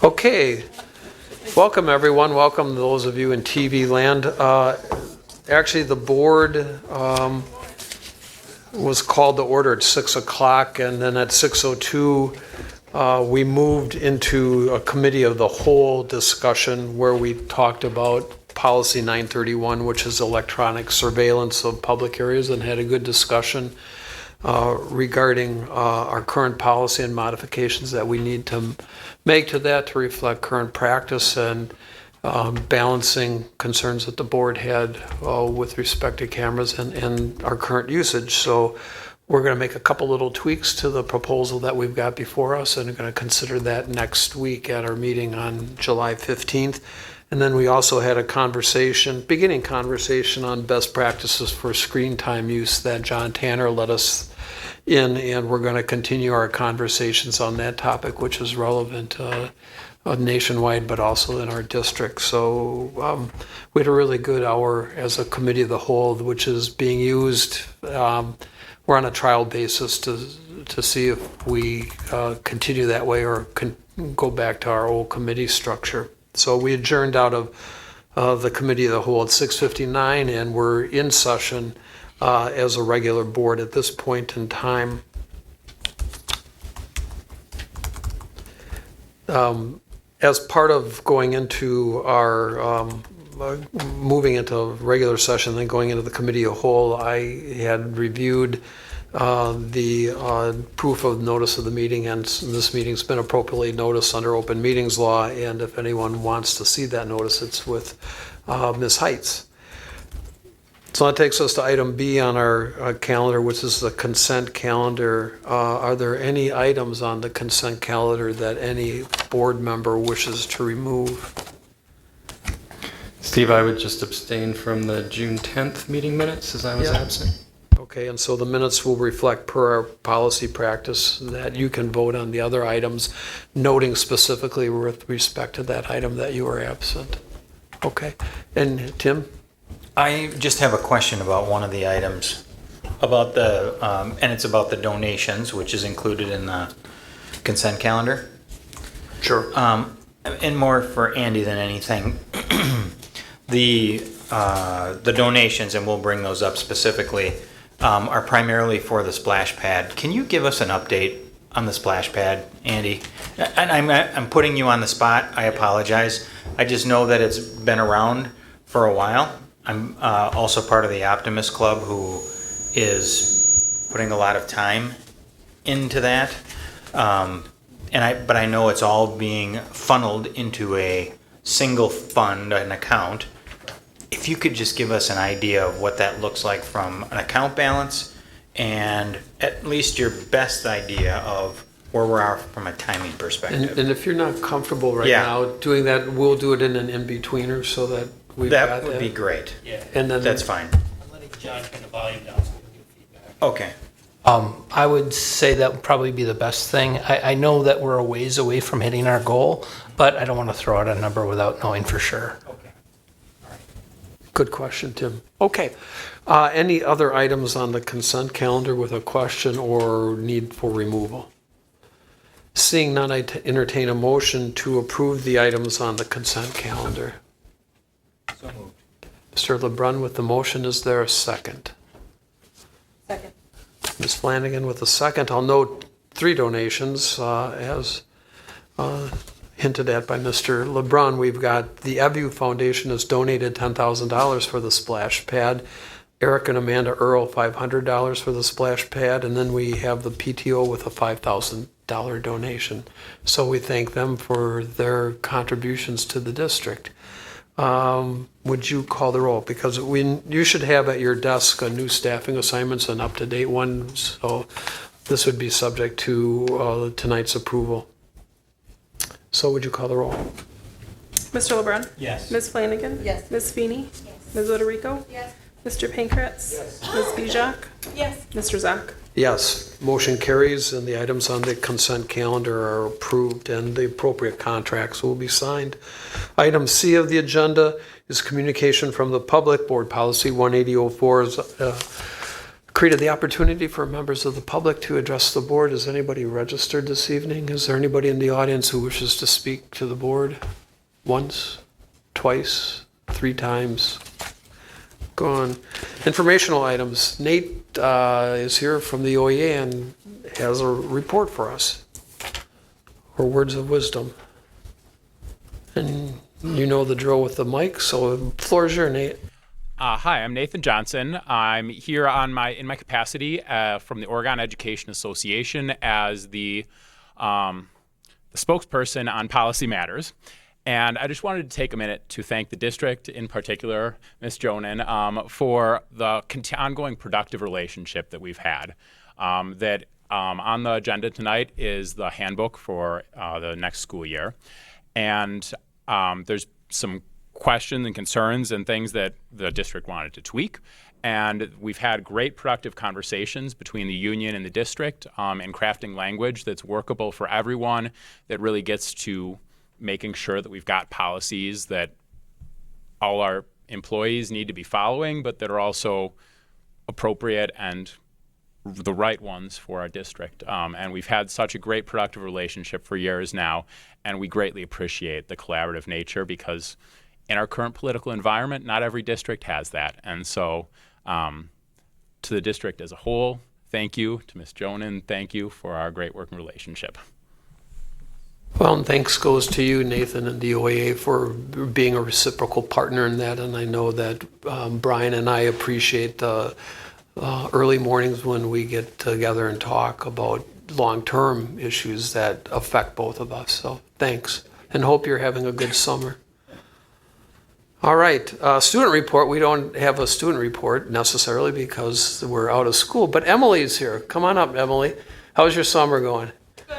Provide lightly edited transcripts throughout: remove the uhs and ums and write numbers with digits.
Okay, welcome everyone. Welcome those of you in TV land. Actually, the board was called to order at 6 o'clock, and then at 6:02 we moved into a committee of the whole discussion where we talked about policy 931, which is electronic surveillance of public areas, and had a good discussion regarding our current policy and modifications that we need to make to that to reflect current practice, and balancing concerns that the board had with respect to cameras and our current usage. So we're going to make a couple little tweaks to the proposal that we've got before us, and are going to consider that next week at our meeting on July 15th. And then we also had a beginning conversation on best practices for screen time use that John Tanner led us in, and we're going to continue our conversations on that topic, which is relevant nationwide, but also in our district. So we had a really good hour as a committee of the whole, which is being used. We're on a trial basis to see if we continue that way or go back to our old committee structure. So we adjourned out of the committee of the whole at 6:59, and we're in session as a regular board at this point in time. As part of going into our moving into regular session, then going into the committee of whole, I had reviewed the proof of notice of the meeting, and this meeting's been appropriately noticed under open meetings law, and if anyone wants to see that notice, it's with Ms. Heitz. So that takes us to item B on our calendar, which is the consent calendar. Are there any items on the consent calendar that any board member wishes to remove? Steve, I would just abstain from the June 10th meeting minutes as I was absent. Okay, and so the minutes will reflect per our policy practice that you can vote on the other items, noting specifically with respect to that item that you were absent. Okay, and Tim? I just have a question about one of the items, about the, and it's about the donations, which is included in the consent calendar. Sure. And more for Andy than anything. The donations, and we'll bring those up specifically, are primarily for the splash pad. Can you give us an update on the splash pad, Andy? And I'm putting you on the spot. I apologize. I just know that it's been around for a while. I'm also part of the Optimist Club, who is putting a lot of time into that. But I know it's all being funneled into a single fund, an account. If you could just give us an idea of what that looks like from an account balance, and at least your best idea of where we are from a timing perspective. And if you're not comfortable right now doing that, we'll do it in an in-betweener so that we've got that. That would be great. Yeah. And then That's fine. I'm letting John turn the volume down so we can get feedback. Okay. I would say that would probably be the best thing. I know that we're a ways away from hitting our goal, but I don't want to throw out a number without knowing for sure. Okay. Good question, Tim. Okay. Any other items on the consent calendar with a question or need for removal? Seeing none, I entertain a motion to approve the items on the consent calendar. So moved. Mr. LeBrun with the motion. Is there a second? Second. Ms. Flanagan with a second. I'll note 3 donations as hinted at by Mr. LeBrun. We've got the EBU Foundation has donated $10,000 for the splash pad. Eric and Amanda Earl, $500 for the splash pad. And then we have the PTO with a $5,000 donation. So we thank them for their contributions to the district. Would you call the roll? Because you should have at your desk a new staffing assignments, an up-to-date one. So this would be subject to tonight's approval. So would you call the roll? Mr. LeBrun? Yes. Ms. Flanagan? Yes. Ms. Feeney? Yes. Ms. Oderico? Yes. Mr. Pankratz? Yes. Ms. Bijak? Yes. Mr. Zock? Yes, motion carries, and the items on the consent calendar are approved, and the appropriate contracts will be signed. Item C of the agenda is communication from the public. Board Policy 18004 is created the opportunity for members of the public to address the board. Is anybody registered this evening? Is there anybody in the audience who wishes to speak to the board? Once, twice, 3 times? Go on. Informational items. Nate is here from the OEA and has a report for us, or words of wisdom. And you know the drill with the mic, so the floor is yours, Nate. Hi, I'm Nathan Johnson. I'm here in my capacity from the Oregon Education Association as the spokesperson on policy matters. And I just wanted to take a minute to thank the district, in particular, Ms. Jonan, for the ongoing productive relationship that we've had. On the agenda tonight is the handbook for the next school year. And there's some questions and concerns and things that the district wanted to tweak. And we've had great productive conversations between the union and the district in crafting language that's workable for everyone, that really gets to making sure that we've got policies that all our employees need to be following, but that are also appropriate and the right ones for our district. And we've had such a great productive relationship for years now, and we greatly appreciate the collaborative nature, because in our current political environment, not every district has that. And so to the district as a whole, thank you. To Ms. Jonan, thank you for our great working relationship. Well, and thanks goes to you, Nathan, and the OAA for being a reciprocal partner in that. And I know that Brian and I appreciate the early mornings when we get together and talk about long-term issues that affect both of us. So thanks, and hope you're having a good summer. All right, student report. We don't have a student report necessarily because we're out of school, but Emily's here. Come on up, Emily. How's your summer going? Good.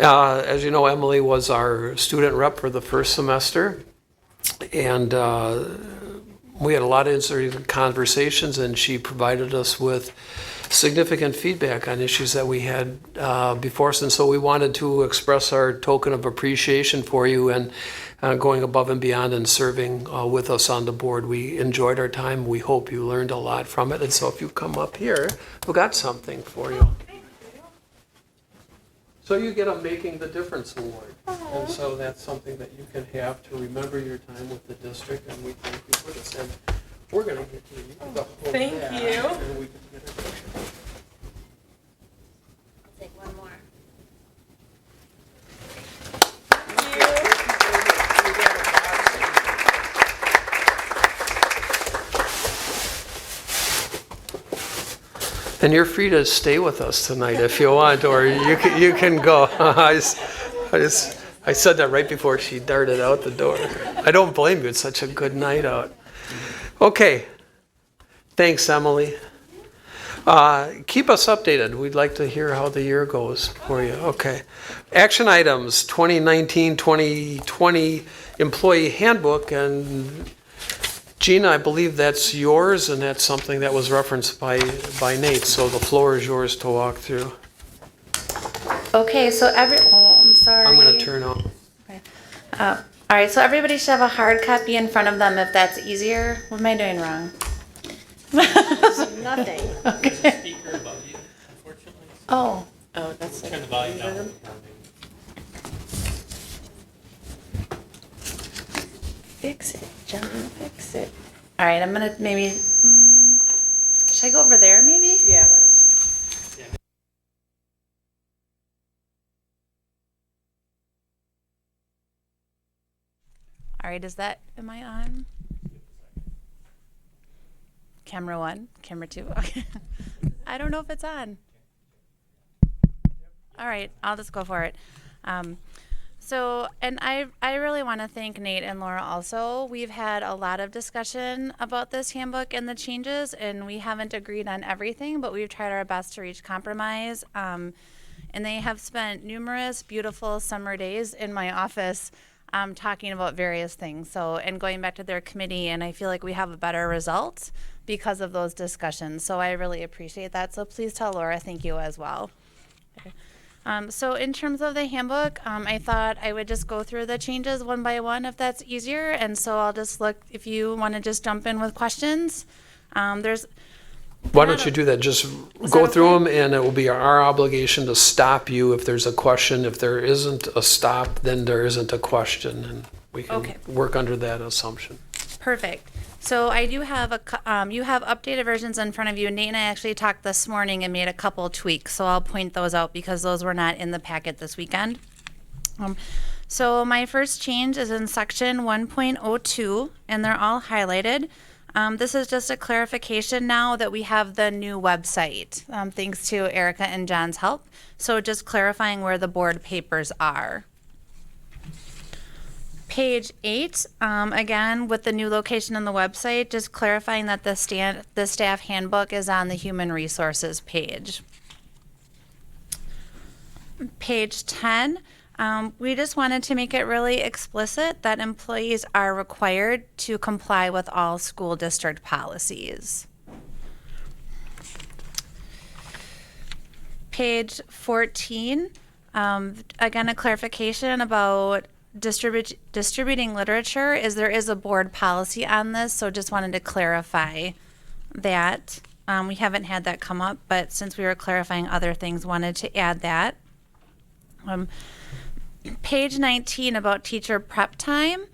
As you know, Emily was our student rep for the first semester, and we had a lot of interesting conversations, and she provided us with significant feedback on issues that we had before us. And so we wanted to express our token of appreciation for you and going above and beyond and serving with us on the board. We enjoyed our time. We hope you learned a lot from it. And so if you come up here, we've got something for you. So you get a Making the Difference Award. And so that's something that you can have to remember your time with the district, and we thank you for this. And we're going to get to you. Thank you. And we can get a picture. I'll take one more. And you're free to stay with us tonight if you want, or you can go. I said that right before she darted out the door. I don't blame you. It's such a good night out. Okay. Thanks, Emily. Keep us updated. We'd like to hear how the year goes for you. Okay. Action items, 2019-2020 employee handbook. And Gina, I believe that's yours, and that's something that was referenced by Nate. So the floor is yours to walk through. Okay, so I'm sorry. I'm going to turn off. Okay. All right, so everybody should have a hard copy in front of them if that's easier. What am I doing wrong? Nothing. Okay. Speaker above you, unfortunately. Oh, that's Turn the volume down. fix it, John, fix it. All right, I'm gonna maybe, should I go over there maybe? Yeah, why don't you? All right, am I on? Camera 1, camera 2, okay. I don't know if it's on. All right, I'll just go for it. And I really want to thank Nate and Laura also. We've had a lot of discussion about this handbook and the changes, and we haven't agreed on everything, but we've tried our best to reach compromise. And they have spent numerous beautiful summer days in my office talking about various things. And going back to their committee, and I feel like we have a better result because of those discussions. So I really appreciate that. So please tell Laura thank you as well. Okay. So in terms of the handbook, I thought I would just go through the changes one by one if that's easier. And so I'll just look, if you want to just jump in with questions. There's Why don't you do that? Just go through them, and it will be our obligation to stop you if there's a question. If there isn't a stop, then there isn't a question, and we can Okay. work under that assumption. Perfect. So I do have you have updated versions in front of you. Nate and I actually talked this morning and made a couple tweaks, so I'll point those out because those were not in the packet this weekend. So my first change is in section 1.02, and they're all highlighted. This is just a clarification now that we have the new website, thanks to Erica and John's help. So just clarifying where the board papers are. Page 8, again, with the new location on the website, just clarifying that the staff handbook is on the human resources page. Page 10, we just wanted to make it really explicit that employees are required to comply with all school district policies. Page 14, again, a clarification about distributing literature is there is a board policy on this, so just wanted to clarify that. We haven't had that come up, but since we were clarifying other things, wanted to add that. Page 19 about teacher prep time.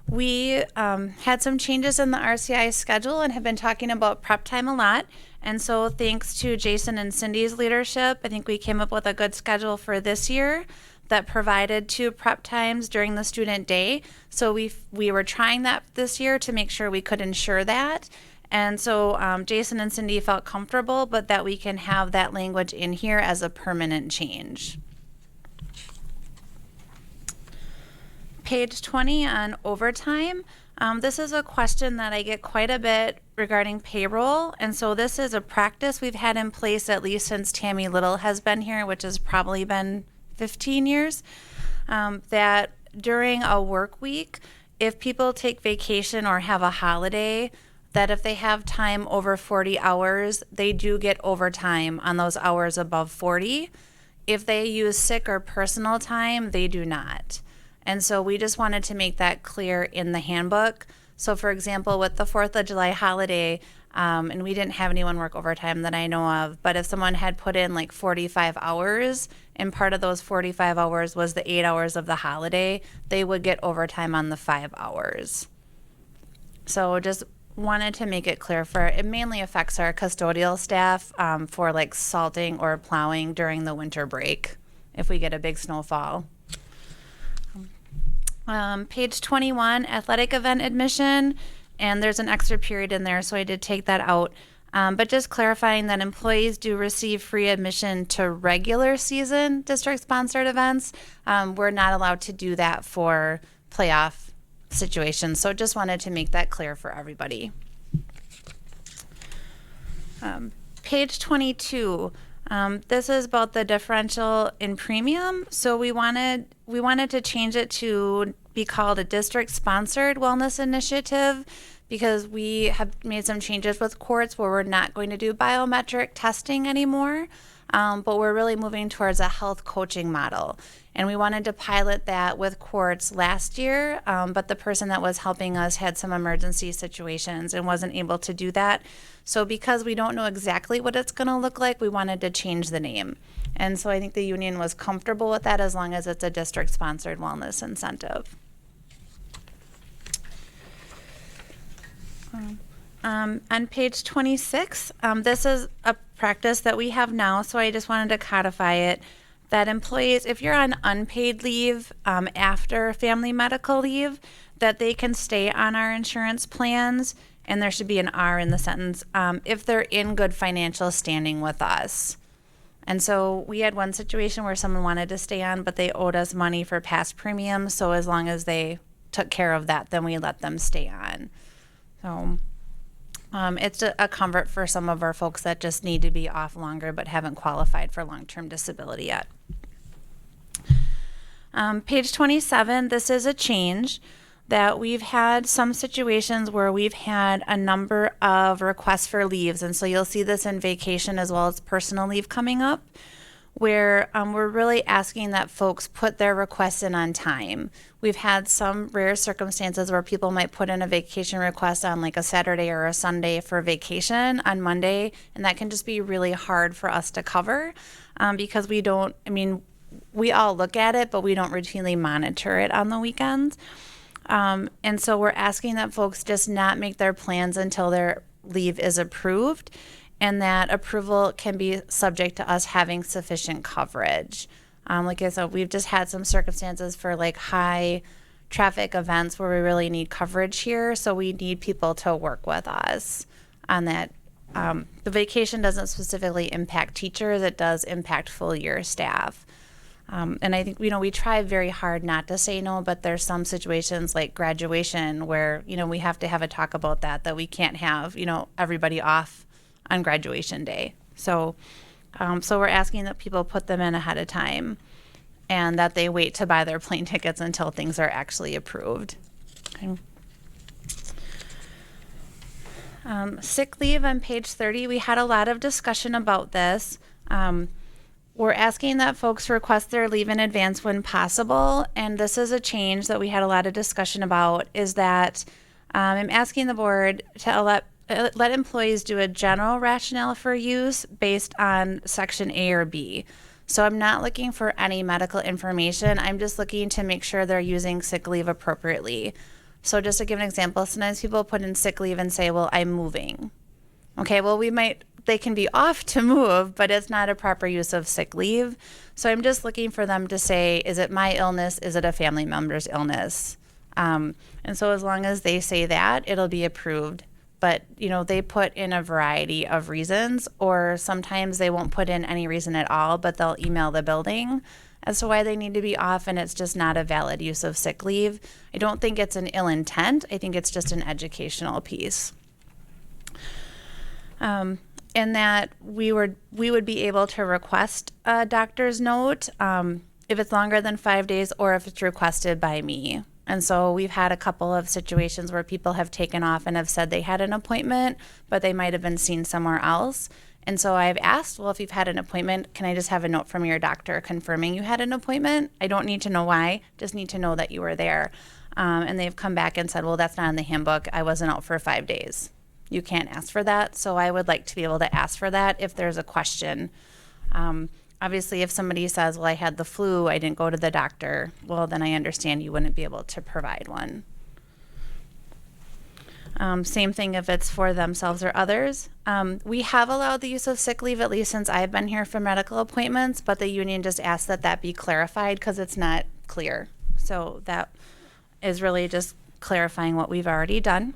We had some changes in the RCI schedule and have been talking about prep time a lot. And so thanks to Jason and Cindy's leadership, I think we came up with a good schedule for this year that provided 2 prep times during the student day. So we were trying that this year to make sure we could ensure that. And so Jason and Cindy felt comfortable, but that we can have that language in here as a permanent change. Page 20 on overtime. This is a question that I get quite a bit regarding payroll. And so this is a practice we've had in place at least since Tammy Little has been here, which has probably been 15 years, that during a work week, if people take vacation or have a holiday, that if they have time over 40 hours, they do get overtime on those hours above 40. If they use sick or personal time, they do not. And so we just wanted to make that clear in the handbook. So for example, with the 4th of July holiday, and we didn't have anyone work overtime that I know of, but if someone had put in like 45 hours and part of those 45 hours was the 8 hours of the holiday, they would get overtime on the 5 hours. So just wanted to make it clear for, it mainly affects our custodial staff for like salting or plowing during the winter break if we get a big snowfall. Page 21, athletic event admission, and there's an extra period in there, so I did take that out. But just clarifying that employees do receive free admission to regular season district-sponsored events. We're not allowed to do that for playoff situations, so just wanted to make that clear for everybody. Page 22. This is about the differential in premium. So we wanted to change it to be called a district-sponsored wellness initiative because we have made some changes with courts where we're not going to do biometric testing anymore, but we're really moving towards a health coaching model. And we wanted to pilot that with courts last year, but the person that was helping us had some emergency situations and wasn't able to do that. So because we don't know exactly what it's going to look like, we wanted to change the name. And so I think the union was comfortable with that as long as it's a district-sponsored wellness incentive. On page 26, this is a practice that we have now, so I just wanted to codify it, that employees, if you're on unpaid leave after family medical leave, that they can stay on our insurance plans, and there should be an R in the sentence, if they're in good financial standing with us. And so we had one situation where someone wanted to stay on, but they owed us money for past premiums, so as long as they took care of that, then we let them stay on. So it's a comfort for some of our folks that just need to be off longer but haven't qualified for long-term disability yet. Page 27, this is a change that we've had some situations where we've had a number of requests for leaves, and so you'll see this in vacation as well as personal leave coming up. where we're really asking that folks put their requests in on time. We've had some rare circumstances where people might put in a vacation request on like a Saturday or a Sunday for vacation on Monday, and that can just be really hard for us to cover because we don't, I mean, we all look at it, but we don't routinely monitor it on the weekends. And so we're asking that folks just not make their plans until their leave is approved, and that approval can be subject to us having sufficient coverage. Like I said, we've just had some circumstances for like high traffic events where we really need coverage here, so we need people to work with us on that. The vacation doesn't specifically impact teachers, it does impact full year staff. And I think, we try very hard not to say no, but there's some situations like graduation where, we have to have a talk about that we can't have, everybody off on graduation day. So we're asking that people put them in ahead of time and that they wait to buy their plane tickets until things are actually approved. Okay. Sick leave on page 30, we had a lot of discussion about this. We're asking that folks request their leave in advance when possible, and this is a change that we had a lot of discussion about, is that I'm asking the board to let employees do a general rationale for use based on section A or B. So I'm not looking for any medical information. I'm just looking to make sure they're using sick leave appropriately. So just to give an example, sometimes people put in sick leave and say, well, I'm moving. Okay, well, they can be off to move, but it's not a proper use of sick leave. So I'm just looking for them to say, is it my illness? Is it a family member's illness? And so as long as they say that, it'll be approved. But, they put in a variety of reasons, or sometimes they won't put in any reason at all, but they'll email the building as to why they need to be off, and it's just not a valid use of sick leave. I don't think it's an ill intent. I think it's just an educational piece. And that we would be able to request a doctor's note if it's longer than 5 days or if it's requested by me. And so we've had a couple of situations where people have taken off and have said they had an appointment, but they might have been seen somewhere else. And so I've asked, well, if you've had an appointment, can I just have a note from your doctor confirming you had an appointment? I don't need to know why, just need to know that you were there. And they've come back and said, well, that's not in the handbook. I wasn't out for 5 days. You can't ask for that. So I would like to be able to ask for that if there's a question. Obviously, if somebody says, well, I had the flu, I didn't go to the doctor, well, then I understand you wouldn't be able to provide one. Same thing if it's for themselves or others. We have allowed the use of sick leave, at least since I've been here for medical appointments, but the union just asked that be clarified because it's not clear. So that is really just clarifying what we've already done.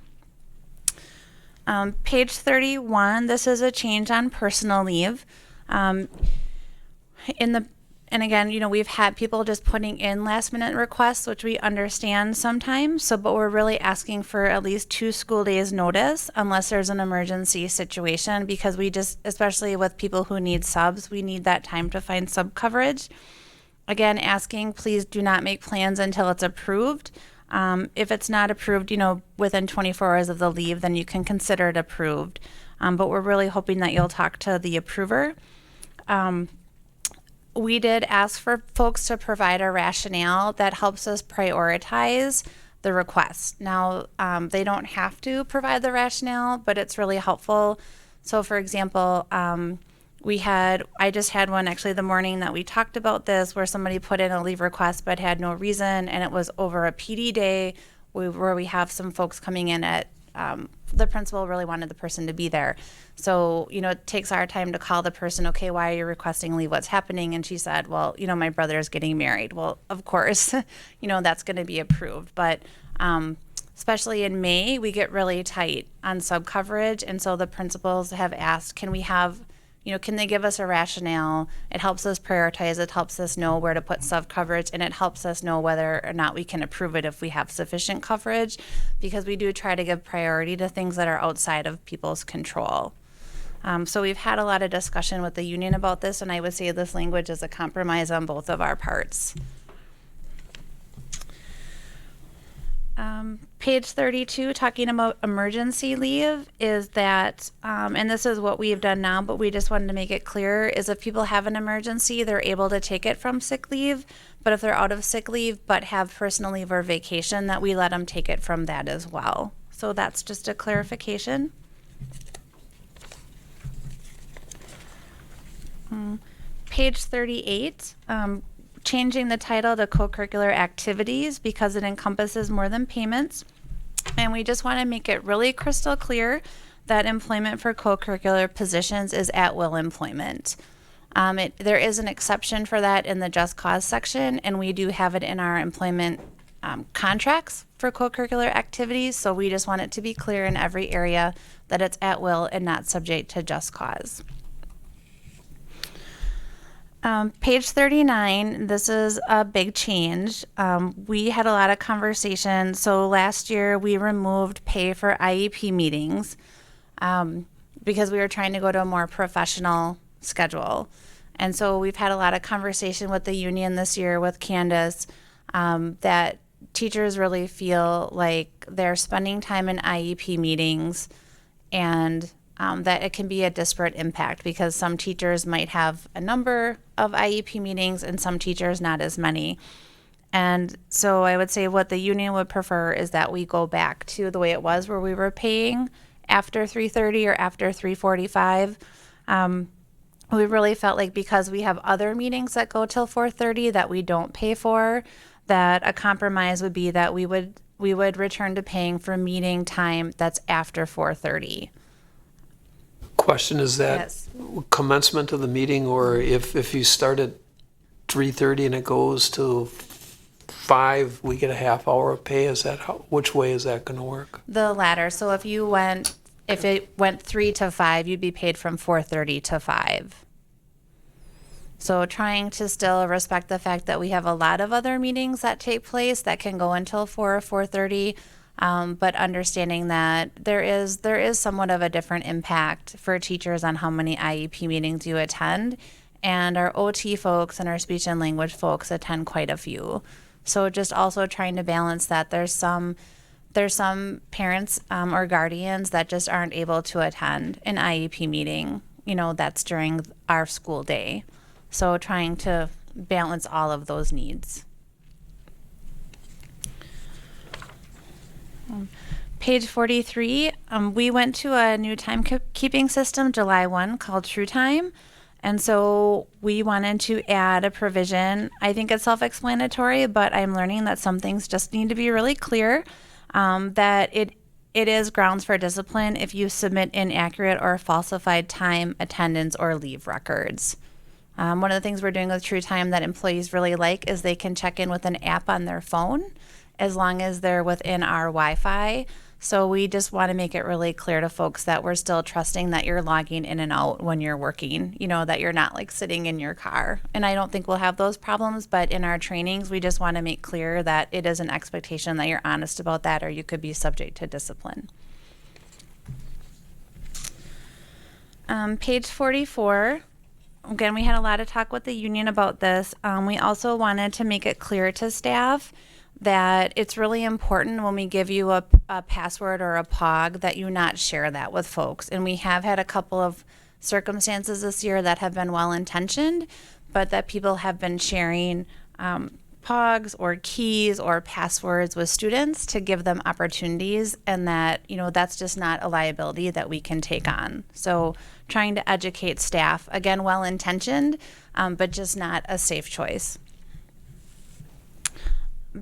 Page 31, this is a change on personal leave. And again, we've had people just putting in last minute requests, which we understand sometimes. But we're really asking for at least 2 school days notice unless there's an emergency situation, because we just, especially with people who need subs, we need that time to find sub coverage. Again, asking, please do not make plans until it's approved. If it's not approved, within 24 hours of the leave, then you can consider it approved. But we're really hoping that you'll talk to the approver. We did ask for folks to provide a rationale that helps us prioritize the request. Now, they don't have to provide the rationale, but it's really helpful. So for example, I just had one actually the morning that we talked about this, where somebody put in a leave request but had no reason, and it was over a PD day where we have some folks coming in at the principal really wanted the person to be there. So, it takes our time to call the person, okay, why are you requesting leave? What's happening? And she said, well, my brother is getting married. Well, of course, that's going to be approved. But especially in May, we get really tight on sub coverage. And so the principals have asked, can they give us a rationale? It helps us prioritize. It helps us know where to put sub coverage, and it helps us know whether or not we can approve it if we have sufficient coverage, because we do try to give priority to things that are outside of people's control. So we've had a lot of discussion with the union about this, and I would say this language is a compromise on both of our parts. Page 32, talking about emergency leave, is that, and this is what we've done now, but we just wanted to make it clear, is if people have an emergency, they're able to take it from sick leave. But if they're out of sick leave but have personal leave or vacation, that we let them take it from that as well. So that's just a clarification. Page 38, changing the title to co-curricular activities because it encompasses more than payments. And we just want to make it really crystal clear that employment for co-curricular positions is at-will employment. There is an exception for that in the just cause section, and we do have it in our employment contracts for co-curricular activities. So we just want it to be clear in every area that it's at will and not subject to just cause. Page 39, this is a big change. We had a lot of conversation. So last year we removed pay for IEP meetings because we were trying to go to a more professional schedule. And so we've had a lot of conversation with the union this year with Candace that teachers really feel like they're spending time in IEP meetings and that it can be a disparate impact because some teachers might have a number of IEP meetings and some teachers not as many. And so I would say what the union would prefer is that we go back to the way it was where we were paying after 3:30 or after 3:45. We really felt like because we have other meetings that go till 4:30 that we don't pay for, that a compromise would be that we would return to paying for meeting time that's after 4:30. Question, is that Yes. commencement of the meeting, or if you start at 3:30 and it goes to 5, we get a half hour of pay? Is that which way is that going to work? The latter. So if it went 3 to 5, you'd be paid from 4:30 to 5. So trying to still respect the fact that we have a lot of other meetings that take place that can go until 4 or 4:30, but understanding that there is somewhat of a different impact for teachers on how many IEP meetings you attend, and our OT folks and our speech and language folks attend quite a few. So just also trying to balance that there's some parents or guardians that just aren't able to attend an IEP meeting, that's during our school day. So trying to balance all of those needs. Page 43, we went to a new timekeeping system July 1 called TrueTime. And so we wanted to add a provision. I think it's self-explanatory, but I'm learning that some things just need to be really clear, that it is grounds for discipline if you submit inaccurate or falsified time, attendance, or leave records. One of the things we're doing with TrueTime that employees really like is they can check in with an app on their phone as long as they're within our Wi-Fi. So we just want to make it really clear to folks that we're still trusting that you're logging in and out when you're working, that you're not like sitting in your car. And I don't think we'll have those problems, but in our trainings, we just want to make clear that it is an expectation that you're honest about that or you could be subject to discipline. Page 44. Again, we had a lot of talk with the union about this. We also wanted to make it clear to staff that it's really important when we give you a password or a POG that you not share that with folks. And we have had a couple of circumstances this year that have been well-intentioned, but that people have been sharing POGs or keys or passwords with students to give them opportunities, and that, that's just not a liability that we can take on. So trying to educate staff, again, well-intentioned, but just not a safe choice.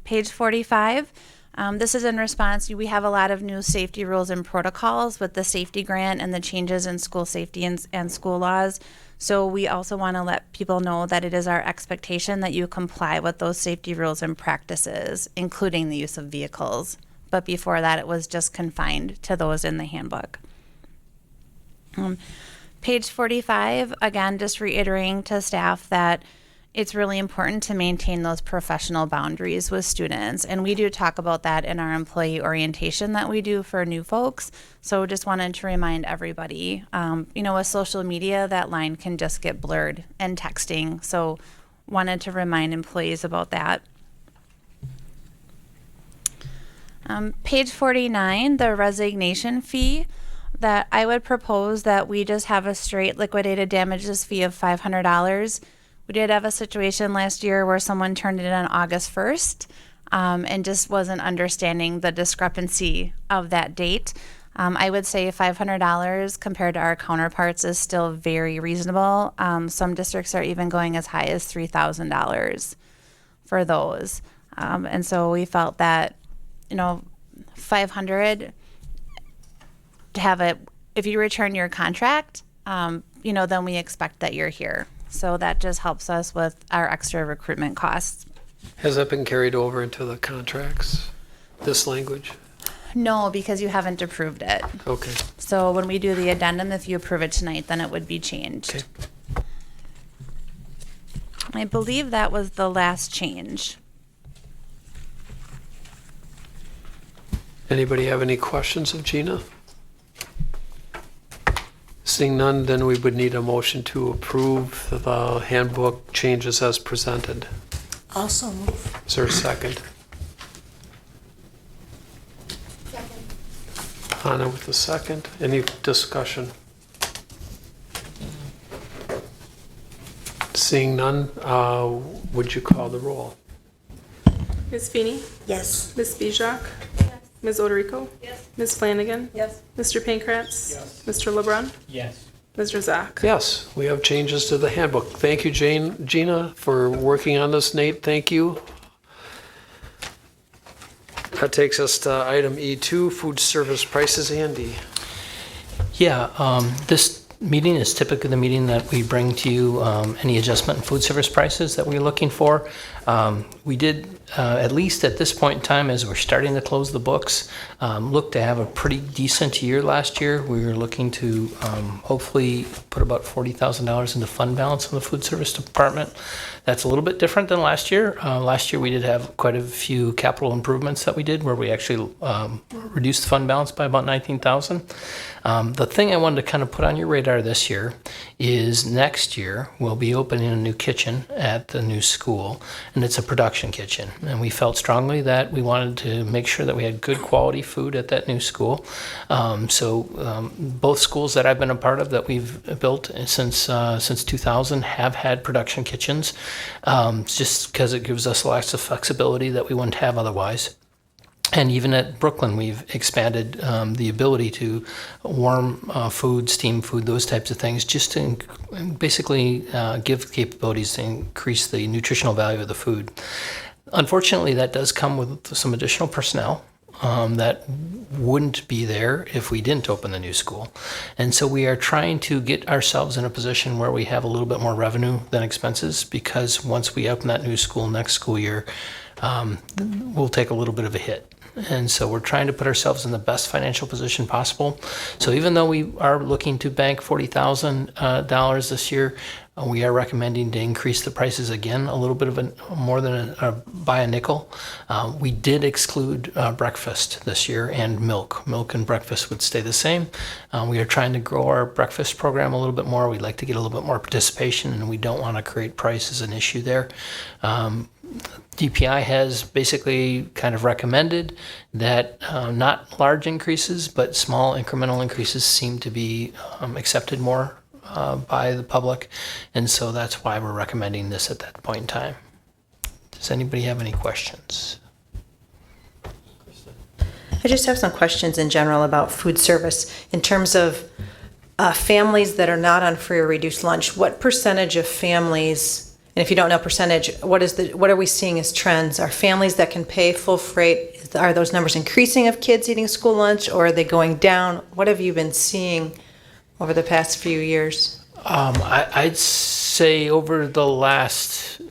Page 45, this is in response. We have a lot of new safety rules and protocols with the safety grant and the changes in school safety and school laws. So we also want to let people know that it is our expectation that you comply with those safety rules and practices, including the use of vehicles. But before that, it was just confined to those in the handbook. Page 45, again, just reiterating to staff that it's really important to maintain those professional boundaries with students. And we do talk about that in our employee orientation that we do for new folks. So just wanted to remind everybody, with social media, that line can just get blurred, and texting. So wanted to remind employees about that. Page 49, the resignation fee, that I would propose that we just have a straight liquidated damages fee of $500. We did have a situation last year where someone turned it in on August 1st and just wasn't understanding the discrepancy of that date. I would say $500 compared to our counterparts is still very reasonable. Some districts are even going as high as $3,000 for those. And so we felt that, 500 to have it, if you return your contract, then we expect that you're here. So that just helps us with our extra recruitment costs. Has that been carried over into the contracts, this language? No, because you haven't approved it. Okay. So when we do the addendum, if you approve it tonight, then it would be changed. Okay. I believe that was the last change. Anybody have any questions of Gina? Seeing none, then we would need a motion to approve the handbook changes as presented. Also move. Is there a second? Hannah with the second. Any discussion? Seeing none, would you call the roll? Ms. Feeney? Yes. Ms. Bijak? Yes. Ms. Oderico? Yes. Ms. Flanagan? Yes. Mr. Pankratz? Yes. Mr. LeBrun? Yes. Mr. Zach? Yes, we have changes to the handbook. Thank you, Gina, for working on this. Nate, thank you. That takes us to item E2, food service prices. Andy. Yeah, this meeting is typically the meeting that we bring to you any adjustment in food service prices that we're looking for. We did, at least at this point in time, as we're starting to close the books, look to have a pretty decent year last year. We were looking to hopefully put about $40,000 into fund balance in the food service department. That's a little bit different than last year. Last year we did have quite a few capital improvements that we did where we actually reduced the fund balance by about $19,000. The thing I wanted to kind of put on your radar this year is next year we'll be opening a new kitchen at the new school, and it's a production kitchen. And we felt strongly that we wanted to make sure that we had good quality food at that new school. Both schools that I've been a part of that we've built since 2000 have had production kitchens, just because it gives us lots of flexibility that we wouldn't have otherwise. And even at Brooklyn, we've expanded the ability to warm food, steam food, those types of things, just to basically give capabilities to increase the nutritional value of the food. Unfortunately, that does come with some additional personnel that wouldn't be there if we didn't open the new school. And so we are trying to get ourselves in a position where we have a little bit more revenue than expenses, because once we open that new school next school year, we'll take a little bit of a hit. And so we're trying to put ourselves in the best financial position possible. So even though we are looking to bank $40,000 this year, we are recommending to increase the prices again a little bit of more than by a nickel. We did exclude breakfast this year and milk. Milk and breakfast would stay the same. We are trying to grow our breakfast program a little bit more. We'd like to get a little bit more participation, and we don't want to create price as an issue there. DPI has basically kind of recommended that not large increases, but small incremental increases seem to be accepted more by the public. And so that's why we're recommending this at that point in time. Does anybody have any questions? I just have some questions in general about food service. In terms of families that are not on free or reduced lunch, what percentage of families, and if you don't know percentage, what are we seeing as trends? Are families that can pay full freight, are those numbers increasing of kids eating school lunch, or are they going down? What have you been seeing over the past few years? I'd say over the last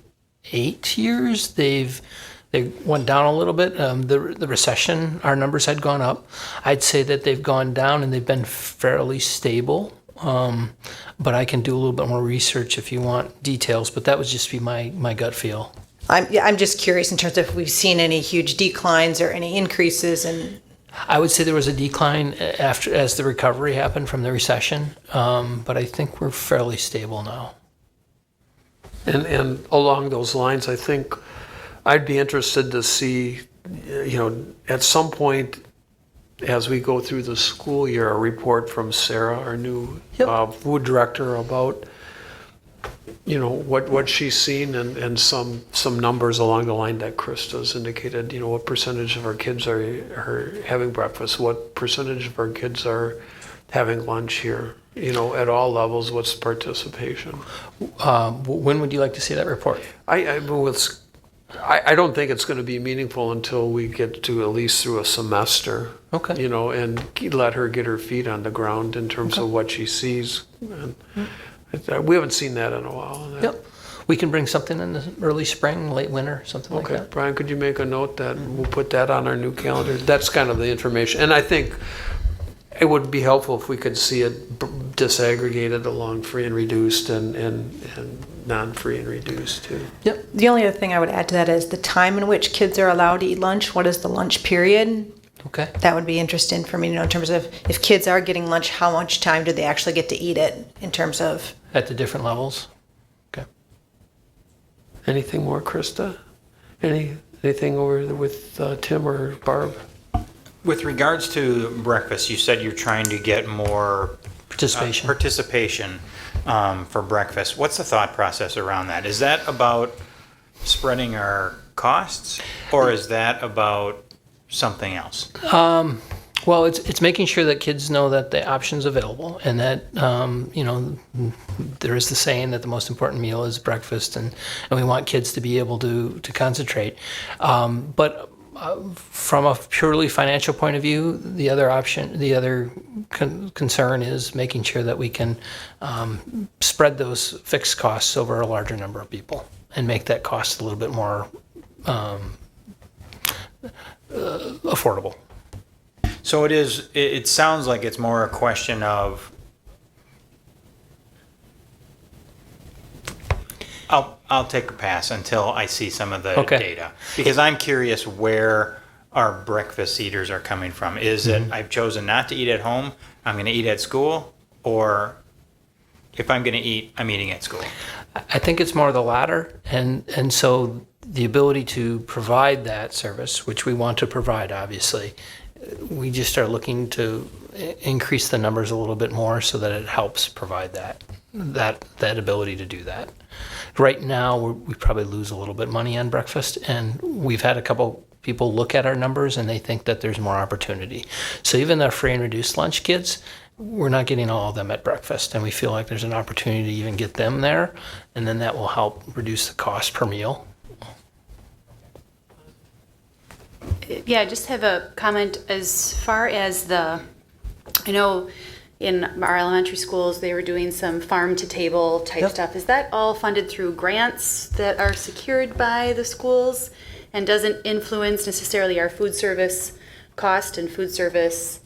8 years, they went down a little bit. The recession, our numbers had gone up. I'd say that they've gone down and they've been fairly stable. But I can do a little bit more research if you want details, but that would just be my gut feel. I'm just curious in terms of if we've seen any huge declines or any increases. And I would say there was a decline as the recovery happened from the recession, but I think we're fairly stable now. And along those lines, I think I'd be interested to see at some point, as we go through the school year, a report from Sarah, our new food director, about what she's seen and some numbers along the line that Krista's indicated. What percentage of our kids are having breakfast? What percentage of our kids are having lunch here? At all levels, what's participation? When would you like to see that report? I don't think it's going to be meaningful until we get to at least through a semester. Okay. And let her get her feet on the ground in terms of what she sees. And we haven't seen that in a while. Yep. We can bring something in the early spring, late winter, something like Okay, that. Brian, could you make a note that we'll put that on our new calendar? That's kind of the information. And I think it would be helpful if we could see it disaggregated along free and reduced and non-free and reduced too. Yep. The only other thing I would add to that is the time in which kids are allowed to eat lunch. What is the lunch period? Okay. That would be interesting for me to know in terms of if kids are getting lunch, how much time do they actually get to eat it in terms of... At the different levels? Okay. Anything more, Krista? Anything over with Tim or Barb? With regards to breakfast, you said you're trying to get more Participation. for breakfast. What's the thought process around that? Is that about spreading our costs, or is that about something else? Well, it's making sure that kids know that the option's available, and that there is the saying that the most important meal is breakfast, and we want kids to be able to concentrate. But from a purely financial point of view, the other concern is making sure that we can spread those fixed costs over a larger number of people and make that cost a little bit more affordable. So it sounds like it's more a question of, I'll take a pass until I see some of the data, because I'm curious where our breakfast eaters are coming from. Is it I've chosen not to eat at home, I'm going to eat at school, or if I'm going to eat, I'm eating at school? I think it's more the latter, and so the ability to provide that service, which we want to provide, obviously, we just are looking to increase the numbers a little bit more so that it helps provide that ability to do that. Right now, we probably lose a little bit of money on breakfast, and we've had a couple people look at our numbers and they think that there's more opportunity. So even the free and reduced lunch kids, we're not getting all of them at breakfast, and we feel like there's an opportunity to even get them there, and then that will help reduce the cost per meal. Yeah, I just have a comment as far as I know in our elementary schools, they were doing some farm to table type stuff. Is that all funded through grants that are secured by the schools and doesn't influence necessarily our food service cost and food service?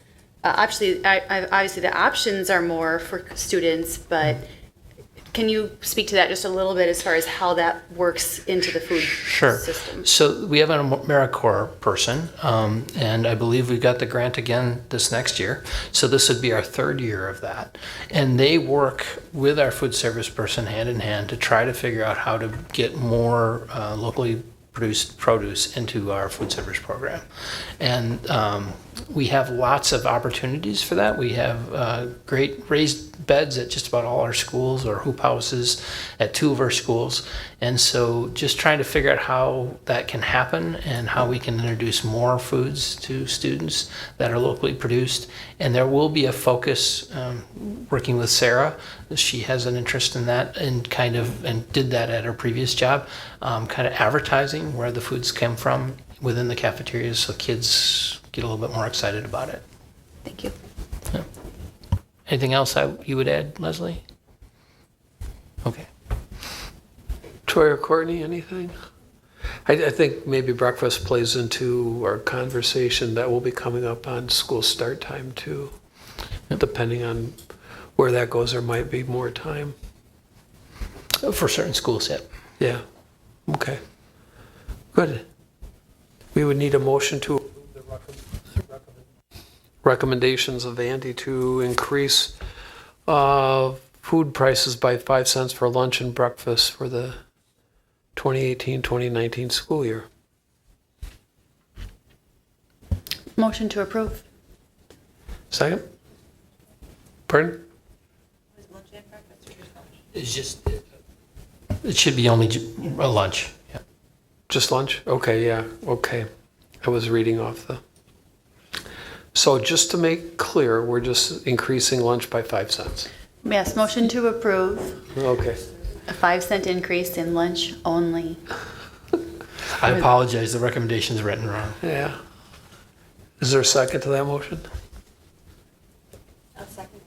Obviously the options are more for students, but can you speak to that just a little bit as far as how that works into the food system? So we have an AmeriCorps person, and I believe we got the grant again this next year. So this would be our third year of that. And they work with our food service person hand in hand to try to figure out how to get more locally produced produce into our food service program. And we have lots of opportunities for that. We have great raised beds at just about all our schools, or hoop houses at 2 of our schools. And so just trying to figure out how that can happen and how we can introduce more foods to students that are locally produced. And there will be a focus working with Sarah. She has an interest in that and did that at her previous job, kind of advertising where the foods come from within the cafeterias so kids get a little bit more excited about it. Thank you. Yeah. Anything else you would add, Leslie? Okay. Troy or Courtney, anything? I think maybe breakfast plays into our conversation that will be coming up on school start time too. Depending on where that goes, there might be more time. For certain schools, yep. Yeah. Okay. Good. We would need a motion to approve the recommendations of Andy to increase food prices by 5 cents for lunch and breakfast for the 2018-2019 school year. Motion to approve. Second? Pardon? It's just, it should be only a lunch. Yeah. Just lunch? Okay, yeah, okay. I was reading off the. So just to make clear, we're just increasing lunch by 5 cents. Yes, motion to approve Okay. a 5-cent increase in lunch only. I apologize, the recommendation's written wrong. Yeah. Is there a second to that motion? I'll second.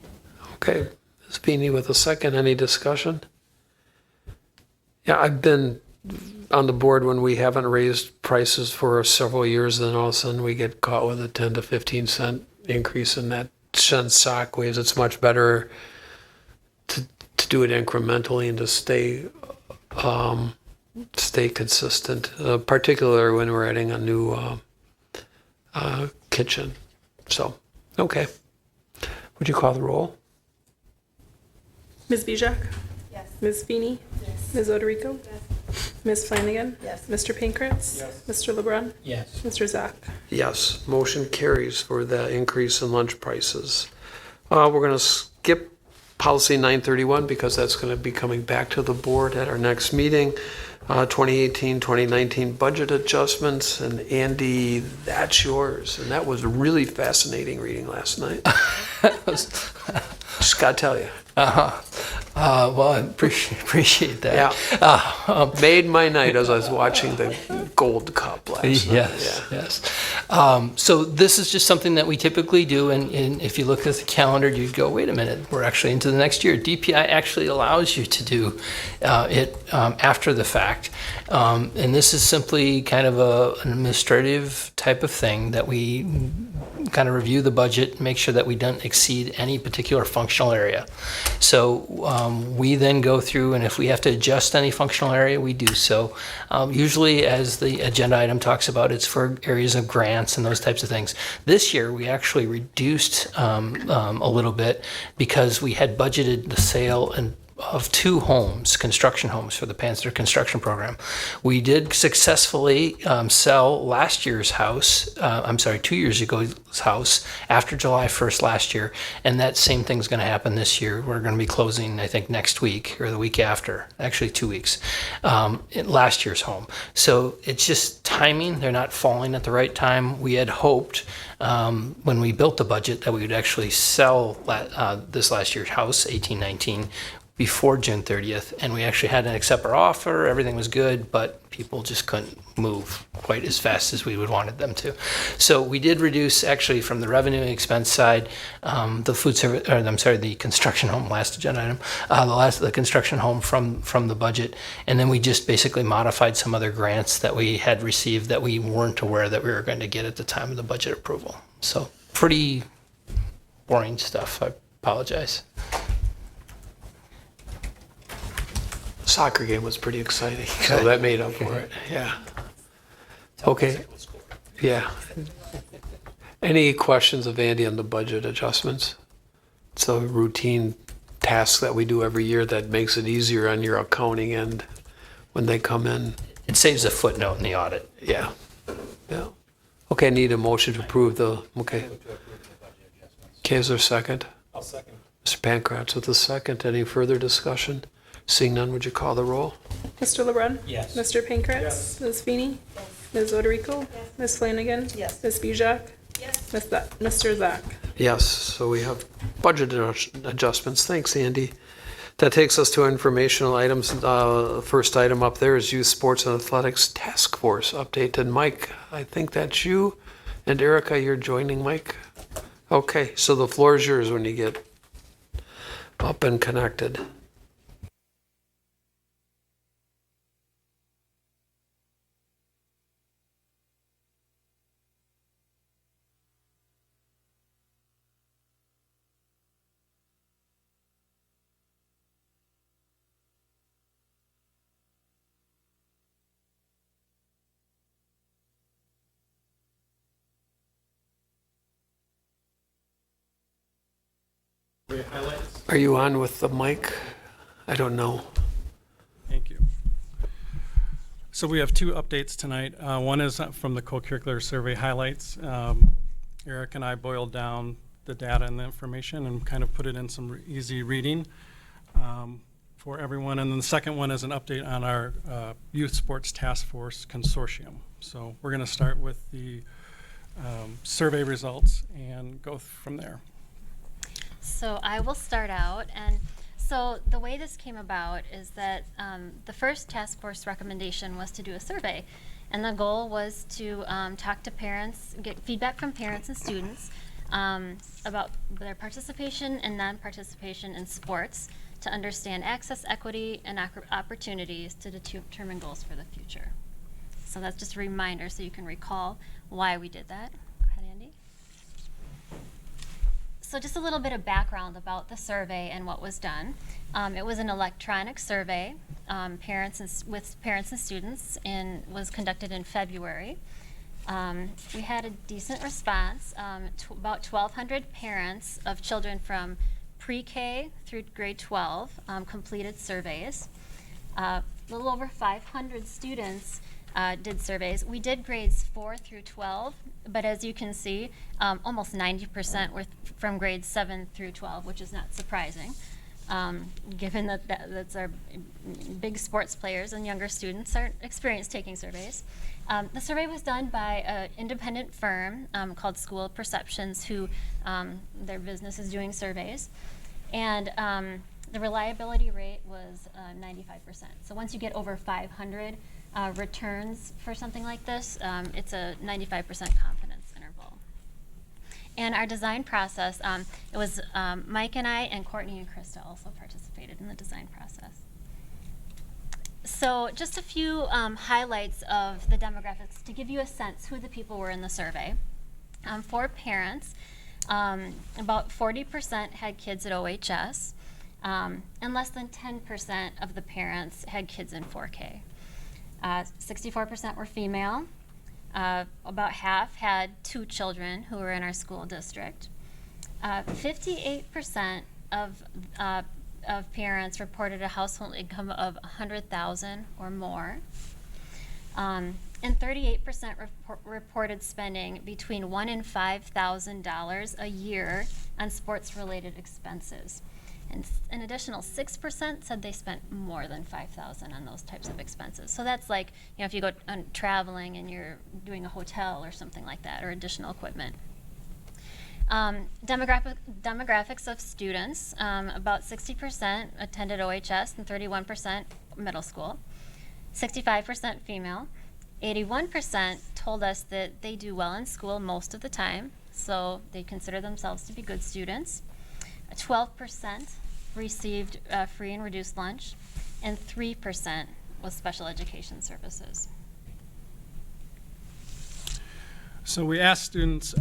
Okay. Ms. Feeney with a second. Any discussion? Yeah, I've been on the board when we haven't raised prices for several years, then all of a sudden we get caught with a 10 to 15 cent increase in that sends shockwaves. It's much better to do it incrementally and to stay consistent, particularly when we're adding a new kitchen. So, okay. Would you call the roll? Ms. Bijak? Yes. Ms. Feeney? Yes. Ms. Oderico? Ms. Flanagan? Yes. Mr. Pankratz? Mr. LeBrun? Yes. Mr. Zach? Yes, motion carries for the increase in lunch prices. We're going to skip policy 931 because that's going to be coming back to the board at our next meeting. 2018-2019 budget adjustments, and Andy, that's yours. And that was really fascinating reading last night. Just gotta tell you. Well, I appreciate that. Yeah. Made my night as I was watching the Gold Cup last night. Yes, Yeah. yes. So this is just something that we typically do, and if you look at the calendar, you'd go, wait a minute, we're actually into the next year. DPI actually allows you to do it after the fact, and this is simply kind of an administrative type of thing that we kind of review the budget, make sure that we don't exceed any particular functional area. So we then go through, and if we have to adjust any functional area, we do so. Usually, as the agenda item talks about, it's for areas of grants and those types of things. This year, we actually reduced a little bit because we had budgeted the sale of 2 homes, construction homes for the Panther construction program. We did successfully sell last year's house, 2 years ago's house, after July 1st last year, and that same thing's going to happen this year. We're going to be closing, I think, next week or the week after, actually 2 weeks, last year's home. So it's just timing. They're not falling at the right time. We had hoped when we built the budget that we would actually sell this last year's house, 1819, before June 30th, and we actually had an acceptor offer. Everything was good, but people just couldn't move quite as fast as we would wanted them to. So we did reduce, actually, from the revenue and expense side, the food service, or I'm sorry, the construction home, last agenda item, the construction home from the budget, and then we just basically modified some other grants that we had received that we weren't aware that we were going to get at the time of the budget approval. So pretty boring stuff. I apologize. Soccer game was pretty exciting, so that made up for it. Yeah. Okay. Yeah. Any questions of Andy on the budget adjustments? It's a routine task that we do every year that makes it easier on your accounting end when they come in. It saves a footnote in the audit. Yeah. Yeah. Okay, I need a motion to approve the, okay. Okay, is there a second? I'll second. Mr. Pankratz with a second. Any further discussion? Seeing none, would you call the roll? Mr. LeBrun? Yes. Mr. Pankratz? Ms. Feeney? Ms. Oderico? Ms. Flanagan? Yes. Ms. Bijak? Yes. Mr. Zach? Yes, so we have budget adjustments. Thanks, Andy. That takes us to informational items. First item up there is Youth Sports and Athletics Task Force update. And Mike, I think that's you. And Erica, you're joining Mike? Okay, so the floor is yours when you get up and connected. Are you on with the mic? I don't know. Thank you. So we have 2 updates tonight. One is from the co-curricular survey highlights. Eric and I boiled down the data and the information and kind of put it in some easy reading for everyone. And then the second one is an update on our Youth Sports Task Force Consortium. So we're going to start with the survey results and go from there. So I will start out. And so the way this came about is that the first task force recommendation was to do a survey. And the goal was to talk to parents, get feedback from parents and students about their participation and non-participation in sports to understand access, equity, and opportunities to determine goals for the future. So that's just a reminder so you can recall why we did that. Go ahead, Andy. So just a little bit of background about the survey and what was done. It was an electronic survey, with parents and students, and was conducted in February. We had a decent response. About 1,200 parents of children from pre-K through grade 12 completed surveys. A little over 500 students did surveys. We did grades 4 through 12, but as you can see, almost 90% were from grades 7 through 12, which is not surprising, given that that's our big sports players and younger students are experienced taking surveys. The survey was done by an independent firm called School Perceptions, who their business is doing surveys, and the reliability rate was 95%. So once you get over 500 returns for something like this, it's a 95% confidence interval. And our design process, it was Mike and I, and Courtney and Krista also participated in the design process. So just a few highlights of the demographics to give you a sense who the people were in the survey. For parents, about 40% had kids at OHS, and less than 10% of the parents had kids in 4K. 64% were female. About half had 2 children who were in our school district. 58% of parents reported a household income of $100,000 or more. And 38% reported spending between $1,000 and $5,000 a year on sports-related expenses. And an additional 6% said they spent more than $5,000 on those types of expenses. So that's like, if you go on traveling and you're doing a hotel or something like that, or additional equipment. Demographics of students, about 60% attended OHS and 31% middle school. 65% female. 81% told us that they do well in school most of the time, so they consider themselves to be good students. 12% received free and reduced lunch, and 3% was special education services. So we asked students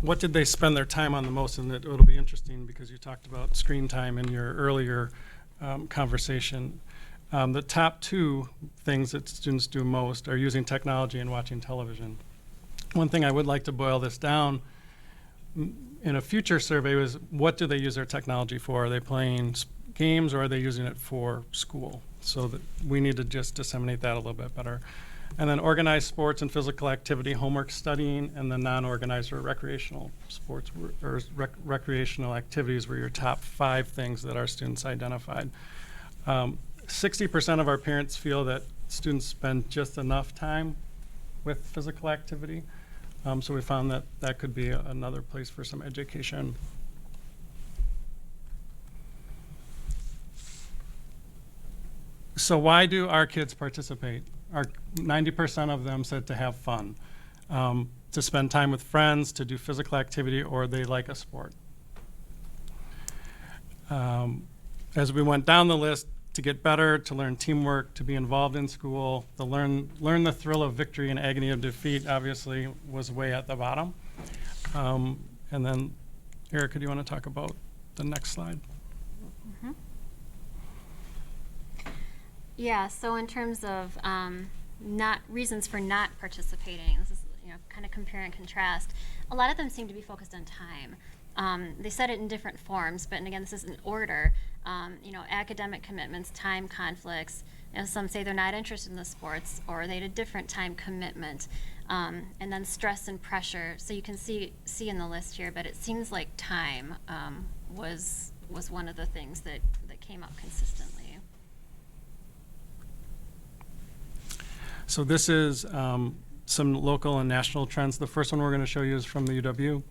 what did they spend their time on the most, and it'll be interesting because you talked about screen time in your earlier conversation. The top 2 things that students do most are using technology and watching television. One thing I would like to boil this down in a future survey was, what do they use their technology for? Are they playing games, or are they using it for school? So that we need to just disseminate that a little bit better. And then organized sports and physical activity, homework, studying, and the non-organized or recreational sports or recreational activities were your top 5 things that our students identified. 60% of our parents feel that students spend just enough time with physical activity. So we found that that could be another place for some education. So why do our kids participate? 90% of them said to have fun, to spend time with friends, to do physical activity, or they like a sport. As we went down the list, to get better, to learn teamwork, to be involved in school, to learn the thrill of victory and agony of defeat, obviously was way at the bottom. And then, Erica, do you want to talk about the next slide? Mm-hmm. Yeah, so in terms of reasons for not participating, this is kind of compare and contrast. A lot of them seem to be focused on time. They said it in different forms, but and again, this is in order. Academic commitments, time conflicts. Some say they're not interested in the sports, or they had a different time commitment. And then stress and pressure. So you can see in the list here, but it seems like time was one of the things that came up consistently. So this is some local and national trends. The first one we're going to show you is from the UW.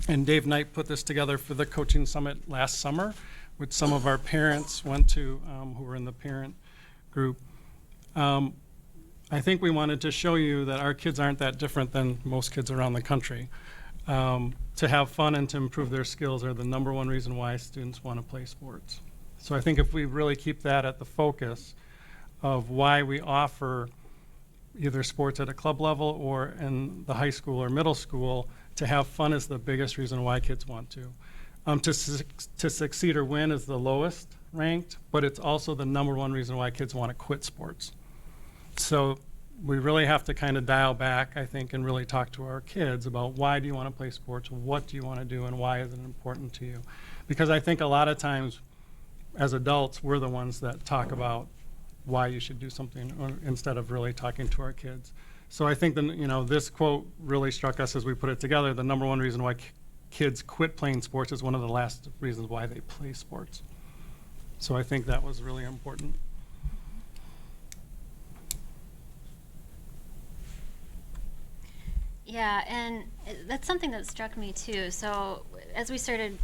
And Dave Knight put this together for the coaching summit last summer, which some of our parents went to who were in the parent group. I think we wanted to show you that our kids aren't that different than most kids around the country. To have fun and to improve their skills are the number one reason why students want to play sports. So I think if we really keep that at the focus of why we offer either sports at a club level or in the high school or middle school, to have fun is the biggest reason why kids want to. To succeed or win is the lowest ranked, but it's also the number one reason why kids want to quit sports. So we really have to kind of dial back, I think, and really talk to our kids about why do you want to play sports, what do you want to do, and why is it important to you? Because I think a lot of times as adults, we're the ones that talk about why you should do something instead of really talking to our kids. So I think this quote really struck us as we put it together. The number one reason why kids quit playing sports is one of the last reasons why they play sports. So I think that was really important. Yeah, and that's something that struck me too. So as we started,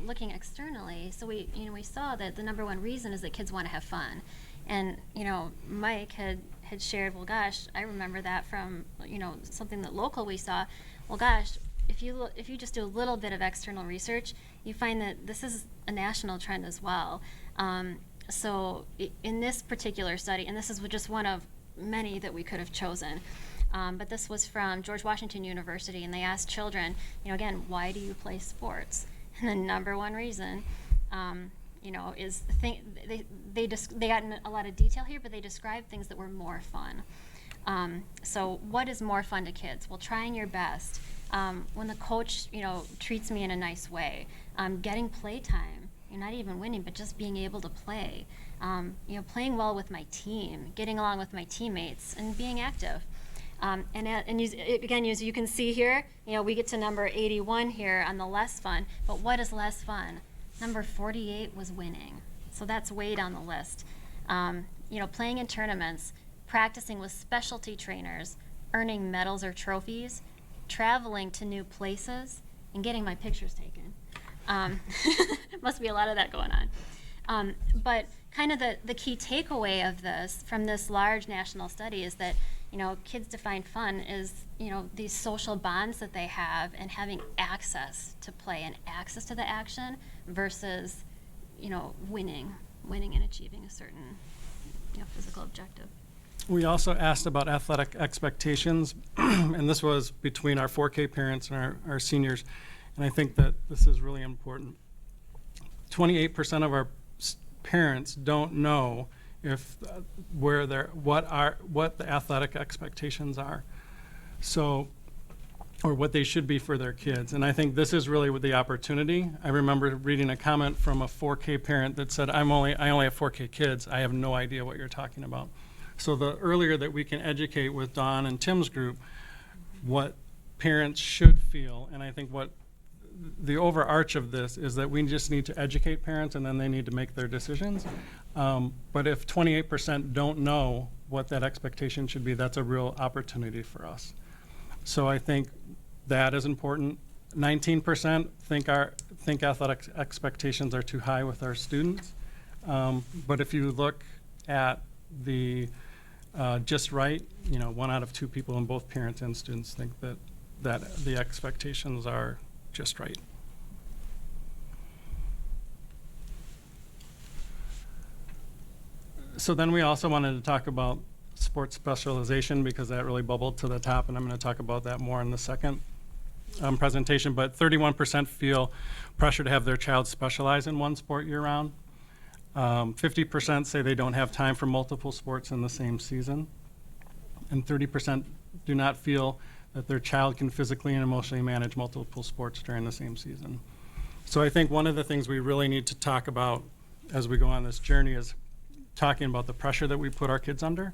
looking externally, so we saw that the number one reason is that kids want to have fun. And, Mike had shared, well, gosh, I remember that from, something that local we saw. Well, gosh, if you just do a little bit of external research, you find that this is a national trend as well. So in this particular study, and this is just one of many that we could have chosen, but this was from George Washington University, and they asked children, again, why do you play sports? And the number one reason, is they got in a lot of detail here, but they described things that were more fun. So what is more fun to kids? Well, trying your best. When the coach, treats me in a nice way. Getting play time. You're not even winning, but just being able to play. Playing well with my team, getting along with my teammates, and being active. And as you can see here, we get to number 81 here on the less fun. But what is less fun? Number 48 was winning. So that's way down the list. Playing in tournaments, practicing with specialty trainers, earning medals or trophies, traveling to new places, and getting my pictures taken. Must be a lot of that going on. But kind of the key takeaway of this, from this large national study, is that kids define fun as these social bonds that they have and having access to play and access to the action versus winning and achieving a certain physical objective. We also asked about athletic expectations, and this was between our 4K parents and our seniors, and I think that this is really important. 28% of our parents don't know what the athletic expectations are, or what they should be for their kids. And I think this is really the opportunity. I remember reading a comment from a 4K parent that said, I only have 4K kids. I have no idea what you're talking about. So the earlier that we can educate with Dawn and Tim's group what parents should feel, and I think what the overarch of this is that we just need to educate parents and then they need to make their decisions. But if 28% don't know what that expectation should be, that's a real opportunity for us. So I think that is important. 19% think athletic expectations are too high with our students. But if you look at the just right, 1 out of 2 people, and both parents and students think that the expectations are just right. So then we also wanted to talk about sports specialization, because that really bubbled to the top, and I'm going to talk about that more in the second presentation. But 31% feel pressure to have their child specialize in one sport year-round. 50% say they don't have time for multiple sports in the same season. And 30% do not feel that their child can physically and emotionally manage multiple sports during the same season. So I think one of the things we really need to talk about as we go on this journey is talking about the pressure that we put our kids under.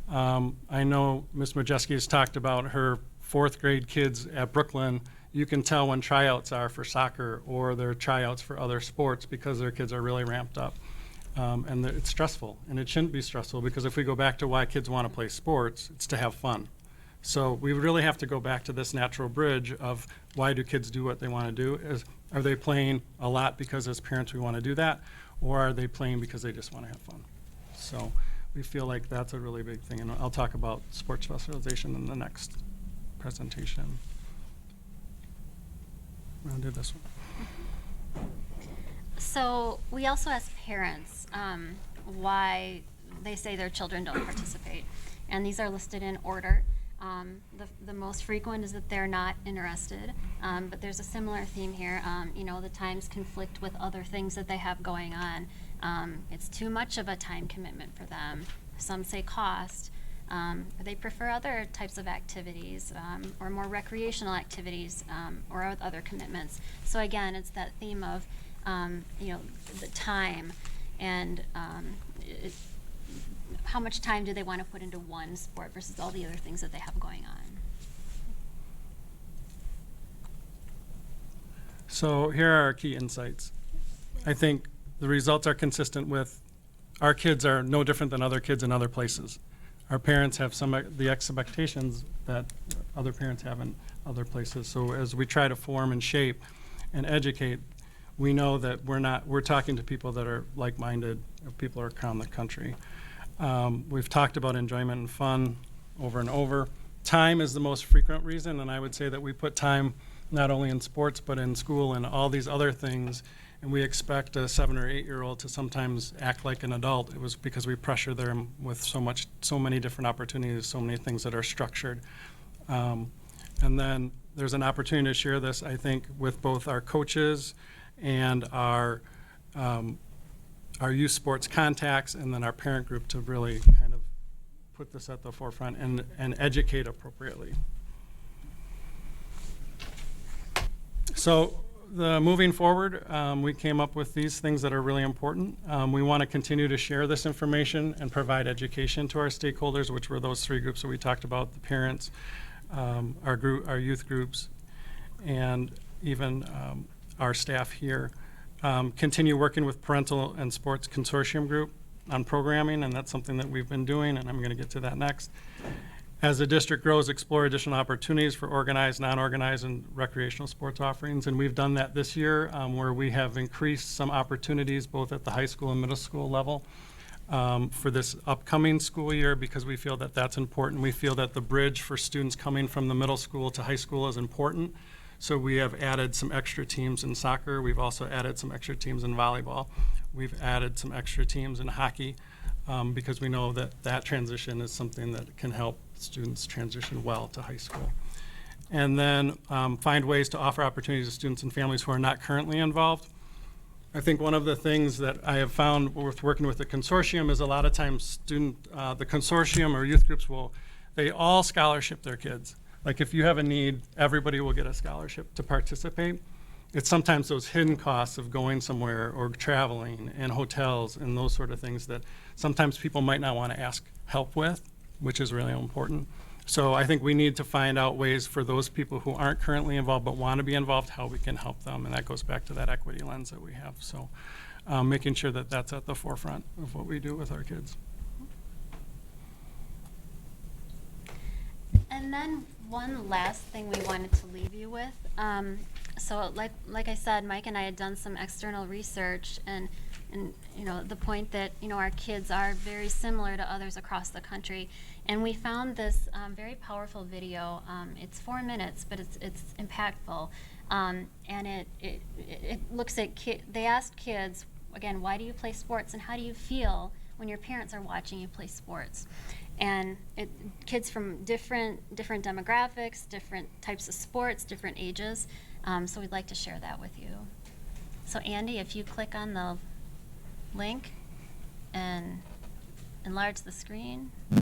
I know Ms. Majeski has talked about her fourth grade kids at Brooklyn. You can tell when tryouts are for soccer or their tryouts for other sports because their kids are really ramped up. And it's stressful, and it shouldn't be stressful, because if we go back to why kids want to play sports, it's to have fun. So we really have to go back to this natural bridge of why do kids do what they want to do? Are they playing a lot because as parents we want to do that, or are they playing because they just want to have fun? So we feel like that's a really big thing, and I'll talk about sports specialization in the next presentation. I'm going to do this one. So we also ask parents why they say their children don't participate, and these are listed in order. The most frequent is that they're not interested, but there's a similar theme here. The times conflict with other things that they have going on. It's too much of a time commitment for them. Some say cost. They prefer other types of activities or more recreational activities or other commitments. So again, it's that theme of the time and how much time do they want to put into one sport versus all the other things that they have going on. So here are our key insights. I think the results are consistent with our kids are no different than other kids in other places. Our parents have the expectations that other parents have in other places. So as we try to form and shape and educate, we know that we're talking to people that are like-minded, people around the country. We've talked about enjoyment and fun over and over. Time is the most frequent reason, and I would say that we put time not only in sports but in school and all these other things, and we expect a 7 or 8 year old to sometimes act like an adult. It was because we pressure them with so many different opportunities, so many things that are structured. And then there's an opportunity to share this, I think, with both our coaches and our youth sports contacts, and then our parent group to really kind of put this at the forefront and educate appropriately. So moving forward, we came up with these things that are really important. We want to continue to share this information and provide education to our stakeholders, which were those three groups that we talked about: the parents, our youth groups, and even our staff here. Continue working with Parental and Sports Consortium Group on programming, and that's something that we've been doing, and I'm going to get to that next. As the district grows, explore additional opportunities for organized, non-organized, and recreational sports offerings, and we've done that this year, where we have increased some opportunities both at the high school and middle school level for this upcoming school year, because we feel that that's important. We feel that the bridge for students coming from the middle school to high school is important. So we have added some extra teams in soccer. We've also added some extra teams in volleyball. We've added some extra teams in hockey because we know that that transition is something that can help students transition well to high school. And then find ways to offer opportunities to students and families who are not currently involved. I think one of the things that I have found with working with the consortium is a lot of times the consortium or youth groups they all scholarship their kids. Like if you have a need, everybody will get a scholarship to participate. It's sometimes those hidden costs of going somewhere or traveling and hotels and those sort of things that sometimes people might not want to ask help with, which is really important. So I think we need to find out ways for those people who aren't currently involved but want to be involved, how we can help them. And that goes back to that equity lens that we have. So making sure that that's at the forefront of what we do with our kids. And then one last thing we wanted to leave you with. So like I said, Mike and I had done some external research, and the point that our kids are very similar to others across the country, and we found this very powerful video. It's 4 minutes, but it's impactful, and it looks at they asked kids again, why do you play sports, and how do you feel when your parents are watching you play sports? And kids from different demographics, different types of sports, different ages. So we'd like to share that with you. So Andy, if you click on the link and enlarge the screen. Yep.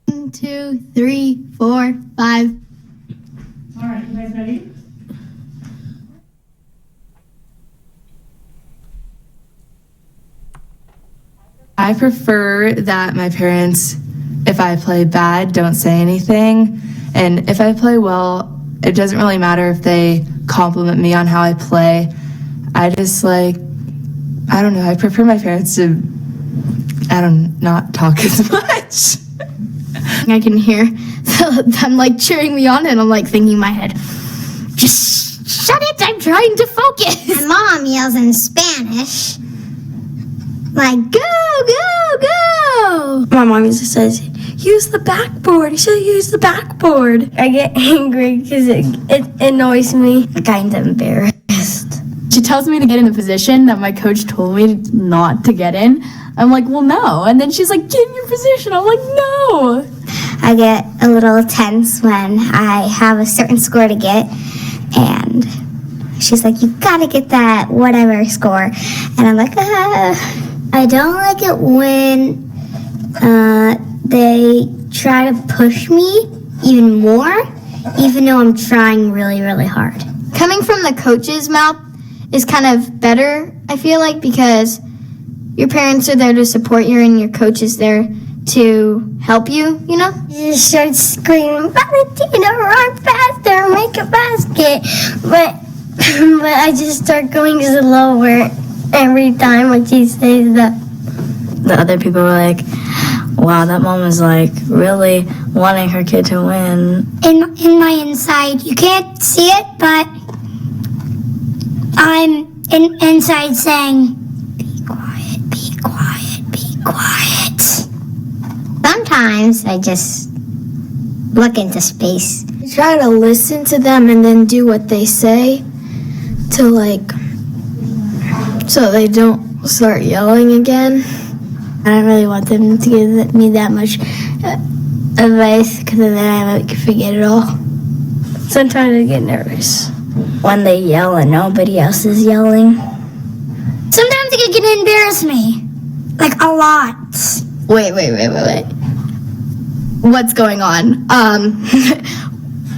1, 2, 3, 4, 5. All right, you guys ready? I prefer that my parents, if I play bad, don't say anything. And if I play well, it doesn't really matter if they compliment me on how I play. I just I don't know, I prefer my parents to, not talk as much. I can hear them like cheering me on, and I'm like thinking in my head, just shut it, I'm trying to focus. My mom yells in Spanish, like, go, go, go. My mom usually says, use the backboard. You should use the backboard. I get angry because it annoys me. I'm kind of embarrassed. She tells me to get in the position that my coach told me not to get in. I'm like, well, no. And then she's like, get in your position. I'm like, no. I get a little tense when I have a certain score to get, and she's like, you gotta get that whatever score. And I'm like, I don't like it when they try to push me even more, even though I'm trying really, really hard. Coming from the coach's mouth is kind of better, I feel like, because your parents are there to support you and your coach is there to help you, you know? You just start screaming, Valentina, run faster, make a basket. But I just start going slower every time when she says that. The other people were like, wow, that mom is like really wanting her kid to win. In my inside, you can't see it, but I'm inside saying, be quiet, be quiet, be quiet. Sometimes I just look into space. I try to listen to them and then do what they say to so they don't start yelling again. I don't really want them to give me that much advice because then I might forget it all. Sometimes I get nervous when they yell and nobody else is yelling. Sometimes it can embarrass me, like a lot. Wait. What's going on?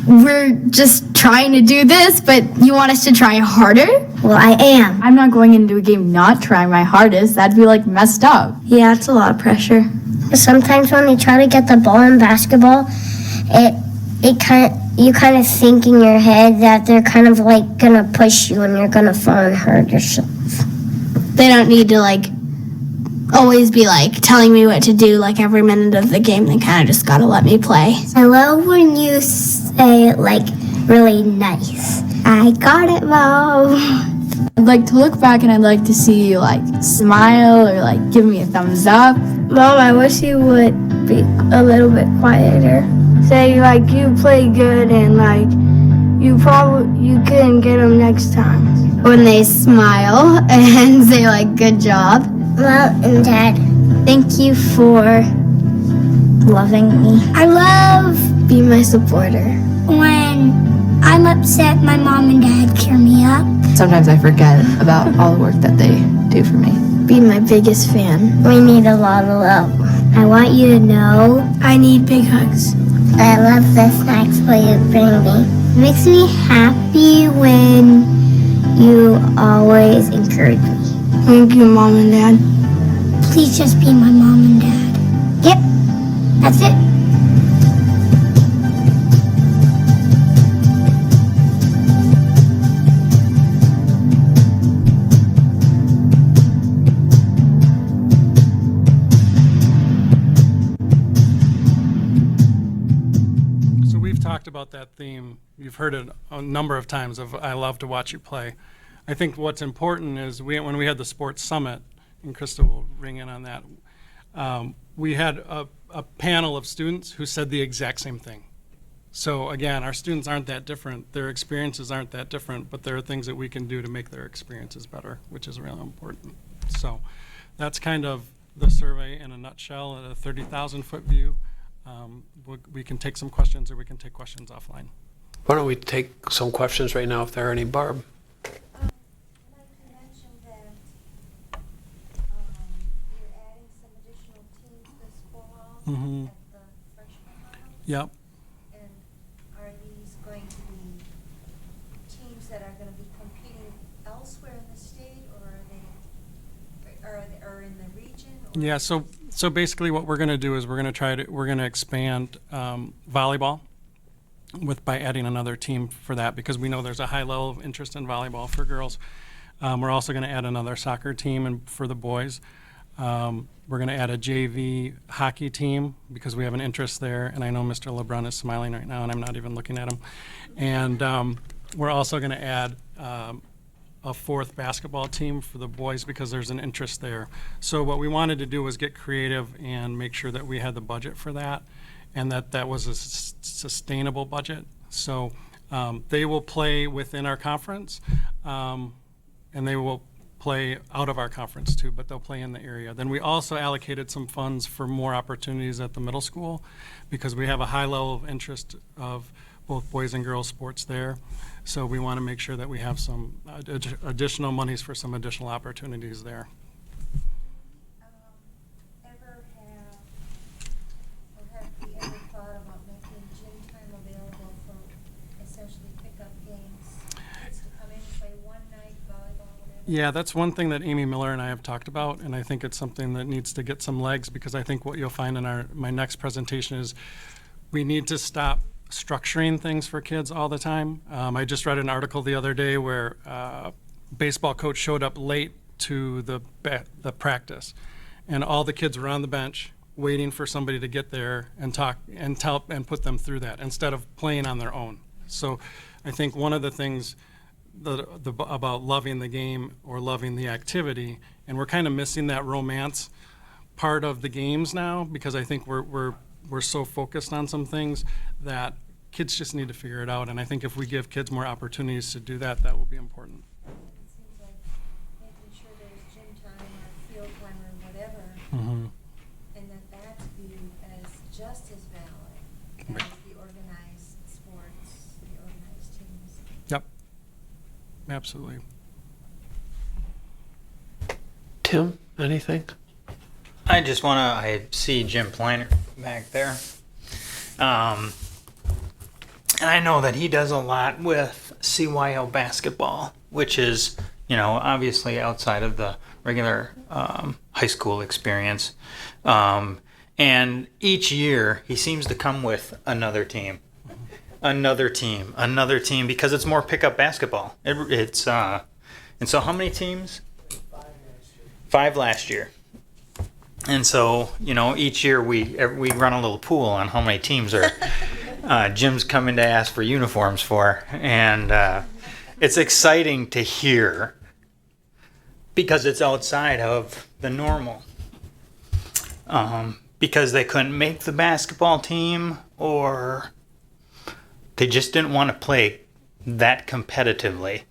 We're just trying to do this, but you want us to try harder? Well, I am. I'm not going into a game not trying my hardest. That'd be messed up. Yeah, it's a lot of pressure. Sometimes when you try to get the ball in basketball, you kind of think in your head that they're kind of gonna push you and you're gonna fall and hurt yourself. They don't need to always be telling me what to do every minute of the game. They kind of just gotta let me play. I love when you say really nice. I got it, Mom. I'd like to look back and I'd like to see you smile or give me a thumbs up. Mom, I wish you would be a little bit quieter. Say you play good and you couldn't get them next time. When they smile and say good job. Mom and Dad, Thank you for loving me. I love Be my supporter. when I'm upset, my mom and dad cheer me up. Sometimes I forget about all the work that they do for me. Be my biggest fan. We need a lot of love. I want you to know I need big hugs. I love the snacks that you bring me. It makes me happy when you always encourage me. Thank you, Mom and Dad. Please just be my mom and dad. Yep, that's it. So we've talked about that theme. You've heard it a number of times of I love to watch you play. I think what's important is when we had the sports summit, and Krista will ring in on that, we had a panel of students who said the exact same thing. So again, our students aren't that different, their experiences aren't that different, but there are things that we can do to make their experiences better, which is really important. So that's kind of the survey in a nutshell at a 30,000 foot view. We can take some questions or we can take questions offline. Why don't we take some questions right now if there are any, Barb? Mm-hmm. Yep. And are these going to be teams that are going to be competing elsewhere in the state, or are they in the region, Yeah, so basically what we're going to do is we're going to expand volleyball by adding another team for that, because we know there's a high level of interest in volleyball for girls. We're also going to add another soccer team for the boys. We're going to add a JV hockey team because we have an interest there, and I know Mr. LeBrun is smiling right now, and I'm not even looking at him. And we're also going to add a fourth basketball team for the boys because there's an interest there. So what we wanted to do was get creative and make sure that we had the budget for that, and that was a sustainable budget. So they will play within our conference, and they will play out of our conference too, but they'll play in the area. Then we also allocated some funds for more opportunities at the middle school because we have a high level of interest of both boys and girls sports there. So we want to make sure that we have some additional monies for some additional opportunities there. Have we ever thought about making gym time available for essentially pickup games? Kids to come in and play one night volleyball, whatever? Yeah, that's one thing that Amy Miller and I have talked about, and I think it's something that needs to get some legs, because I think what you'll find in my next presentation is we need to stop structuring things for kids all the time. I just read an article the other day where a baseball coach showed up late to the practice, and all the kids were on the bench waiting for somebody to get there and talk and put them through that instead of playing on their own. So I think one of the things about loving the game or loving the activity, and we're kind of missing that romance part of the games now, because I think we're so focused on some things that kids just need to figure it out. And I think if we give kids more opportunities to do that, that will be important. It seems like making sure there's gym time or field time or whatever, and that's viewed as just as valid as the organized sports, the organized teams. Yep, absolutely. Tim, anything? I just want to, I see Jim Pliner back there. And I know that he does a lot with CYO basketball, which is, obviously outside of the regular high school experience. And each year he seems to come with another team, because it's more pickup basketball. And so how many teams? 5 last year. And so, each year we run a little pool on how many teams are Jim's coming to ask for uniforms for. And it's exciting to hear because it's outside of the normal. Because they couldn't make the basketball team, or they just didn't want to play that competitively.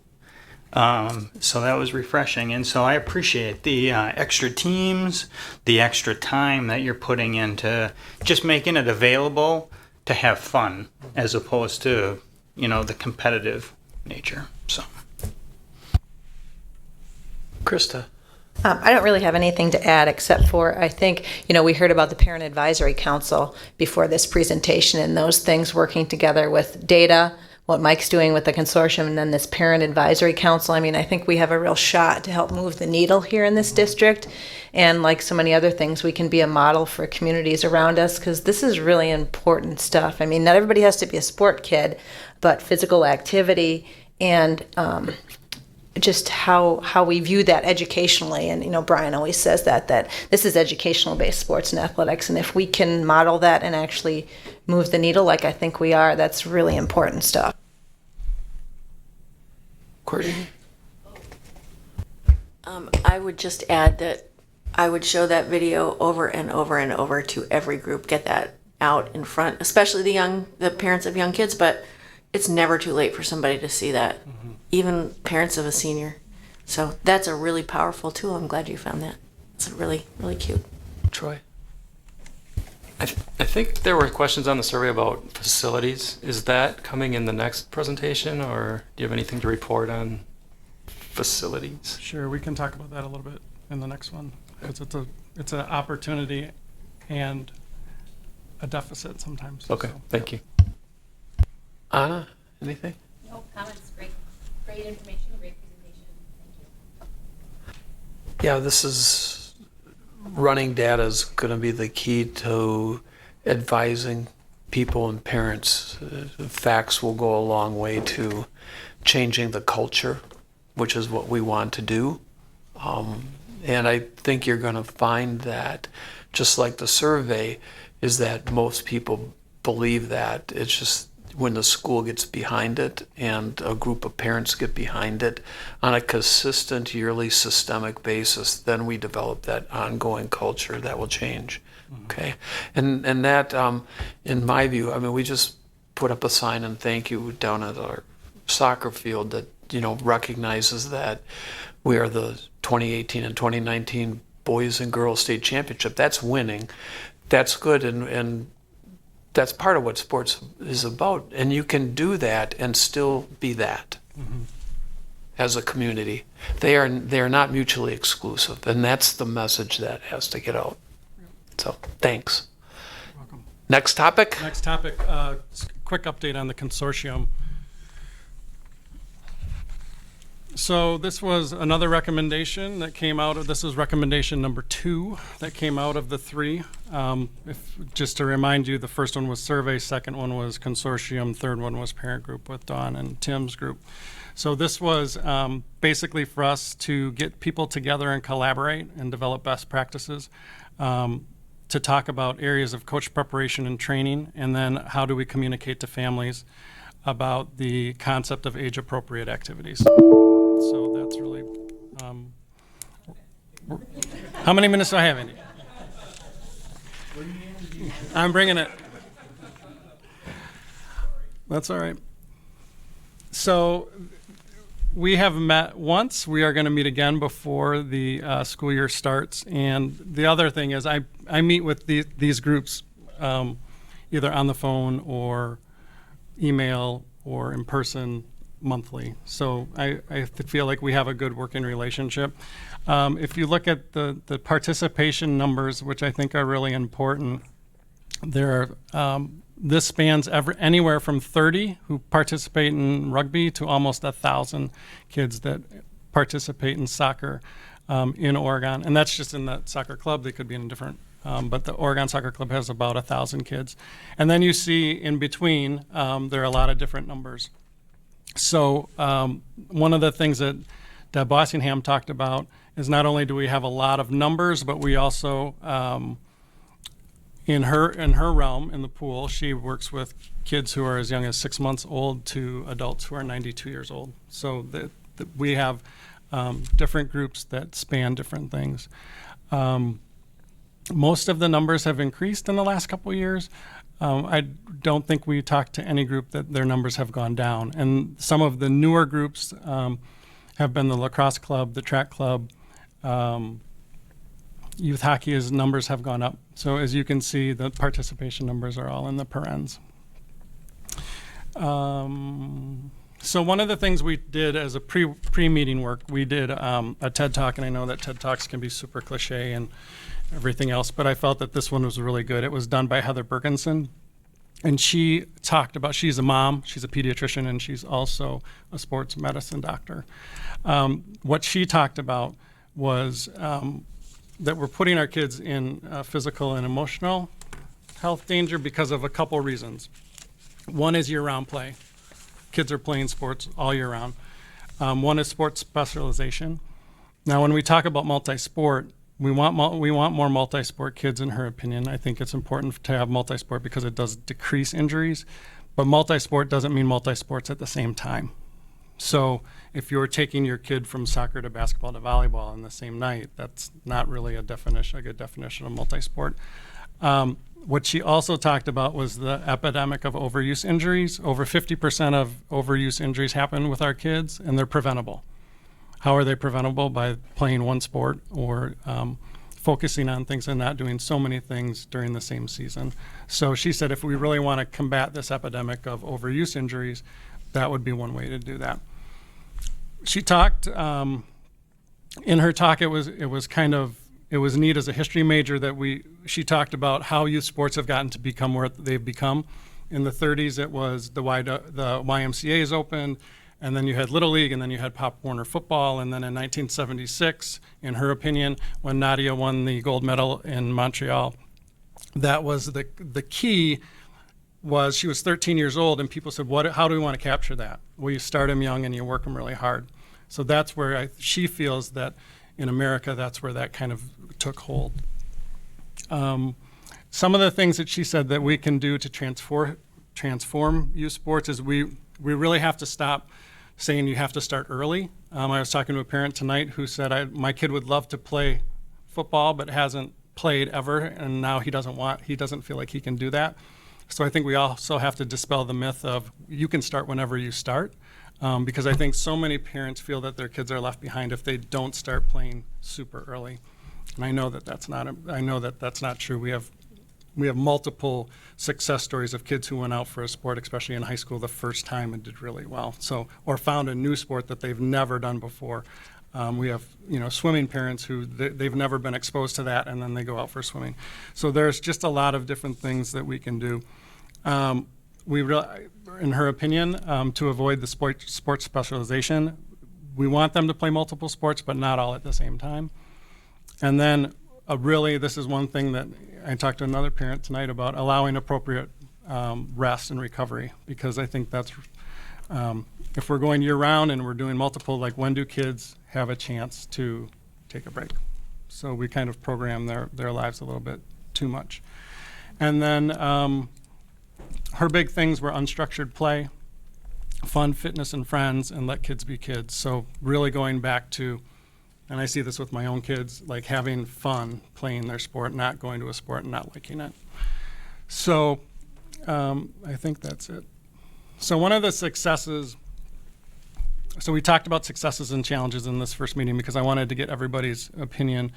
So that was refreshing, and so I appreciate the extra teams, the extra time that you're putting into just making it available to have fun, as opposed to, the competitive nature. So, Krista. I don't really have anything to add except for I think, we heard about the Parent Advisory Council before this presentation, and those things working together with data, what Mike's doing with the consortium, and then this Parent Advisory Council. I mean, I think we have a real shot to help move the needle here in this district. And like so many other things, we can be a model for communities around us, because this is really important stuff. I mean, not everybody has to be a sport kid, but physical activity and just how we view that educationally. And, Brian always says that this is educational-based sports and athletics. And if we can model that and actually move the needle like I think we are, that's really important stuff. Courtney? I would just add that I would show that video over and over and over to every group, get that out in front, especially the parents of young kids, but it's never too late for somebody to see that, even parents of a senior. So that's a really powerful tool. I'm glad you found that. It's really, really cute. Troy? I think there were questions on the survey about facilities. Is that coming in the next presentation, or do you have anything to report on facilities? Sure, we can talk about that a little bit in the next one, because it's an opportunity and a deficit sometimes. Okay, so, thank you. Anna, anything? No comments. Great information, great presentation. Thank you. Yeah, this is running data is going to be the key to advising people and parents. Facts will go a long way to changing the culture, which is what we want to do. And I think you're going to find that, just like the survey, is that most people believe that. It's just when the school gets behind it and a group of parents get behind it on a consistent, yearly, systemic basis, then we develop that ongoing culture that will change. Okay, and that, in my view, I mean, we just put up a sign and thank you down at our soccer field that, you know, recognizes that we are the 2018 and 2019 boys and girls state championship. That's winning. That's good, and that's part of what sports is about. And you can do that and still be that as a community. They are not mutually exclusive, and that's the message that has to get out. So, thanks. Welcome. Next topic? Next topic, quick update on the consortium. So this was another recommendation that came out of, this is recommendation number 2 that came out of the 3. Just to remind you, the first one was survey, second one was consortium, third one was parent group with Dawn and Tim's group. So this was basically for us to get people together and collaborate and develop best practices. To talk about areas of coach preparation and training, and then how do we communicate to families about the concept of age-appropriate activities. So that's really, how many minutes do I have, Andy? I'm bringing it. That's all right. So we have met once. We are going to meet again before the school year starts. And the other thing is I meet with these groups either on the phone or email or in person monthly. So I feel like we have a good working relationship. If you look at the participation numbers, which I think are really important, there are this spans anywhere from 30 who participate in rugby to almost 1,000 kids that participate in soccer in Oregon. And that's just in that soccer club. They could be in a different, but the Oregon Soccer Club has about 1,000 kids. And then you see in between, there are a lot of different numbers. So one of the things that Deb Bossingham talked about is not only do we have a lot of numbers, but we also, in her realm, in the pool, she works with kids who are as young as 6 months old to adults who are 92 years old. So we have different groups that span different things. Most of the numbers have increased in the last couple of years. I don't think we talked to any group that their numbers have gone down. And some of the newer groups have been the lacrosse club, the track club, youth hockey's numbers have gone up. So as you can see, the participation numbers are all in the parens. So one of the things we did as a pre-meeting work, we did a TED Talk, and I know that TED Talks can be super cliche and everything else, but I felt that this one was really good. It was done by Heather Bergenson, and she talked about, she's a mom, she's a pediatrician, and she's also a sports medicine doctor. What she talked about was that we're putting our kids in physical and emotional health danger because of a couple reasons. One is year-round play. Kids are playing sports all year round. One is sports specialization. Now, when we talk about multi-sport, we want more multi-sport kids, in her opinion. I think it's important to have multi-sport because it does decrease injuries, but multi-sport doesn't mean multi-sports at the same time. So if you're taking your kid from soccer to basketball to volleyball in the same night, that's not really a good definition of multi-sport. What she also talked about was the epidemic of overuse injuries. Over 50% of overuse injuries happen with our kids, and they're preventable. How are they preventable? By playing one sport or focusing on things and not doing so many things during the same season. So she said if we really want to combat this epidemic of overuse injuries, that would be one way to do that. She talked, in her talk, it was neat as a history major that she talked about how youth sports have gotten to become where they've become. In the 30s, it was the YMCA's opened, And then you had Little League, and then you had Pop Warner football. And then in 1976, in her opinion, when Nadia won the gold medal in Montreal, that was the key. Was she was 13 years old, and people said, how do we want to capture that? Well, you start them young and you work them really hard. So that's where she feels that in America, that's where that kind of took hold. Some of the things that she said that we can do to transform youth sports is we really have to stop saying you have to start early. I was talking to a parent tonight who said, my kid would love to play football, but hasn't played ever, and now he doesn't feel like he can do that. So I think we also have to dispel the myth of you can start whenever you start, because I think so many parents feel that their kids are left behind if they don't start playing super early. And I know that that's not true. We have multiple success stories of kids who went out for a sport, especially in high school, the first time and did really well. Or found a new sport that they've never done before. We have, swimming parents who they've never been exposed to that, and then they go out for swimming. So there's just a lot of different things that we can do. In her opinion, to avoid the sports specialization, we want them to play multiple sports, but not all at the same time. And then this is one thing that I talked to another parent tonight about, allowing appropriate rest and recovery, because I think that's, if we're going year round and we're doing multiple, like when do kids have a chance to take a break? So we kind of program their lives a little bit too much. And then her big things were unstructured play, fun, fitness, and friends, and let kids be kids. So really going back to, and I see this with my own kids, like having fun playing their sport, not going to a sport and not liking it. So I think that's it. So one of the successes, so we talked about successes and challenges in this first meeting because I wanted to get everybody's opinion.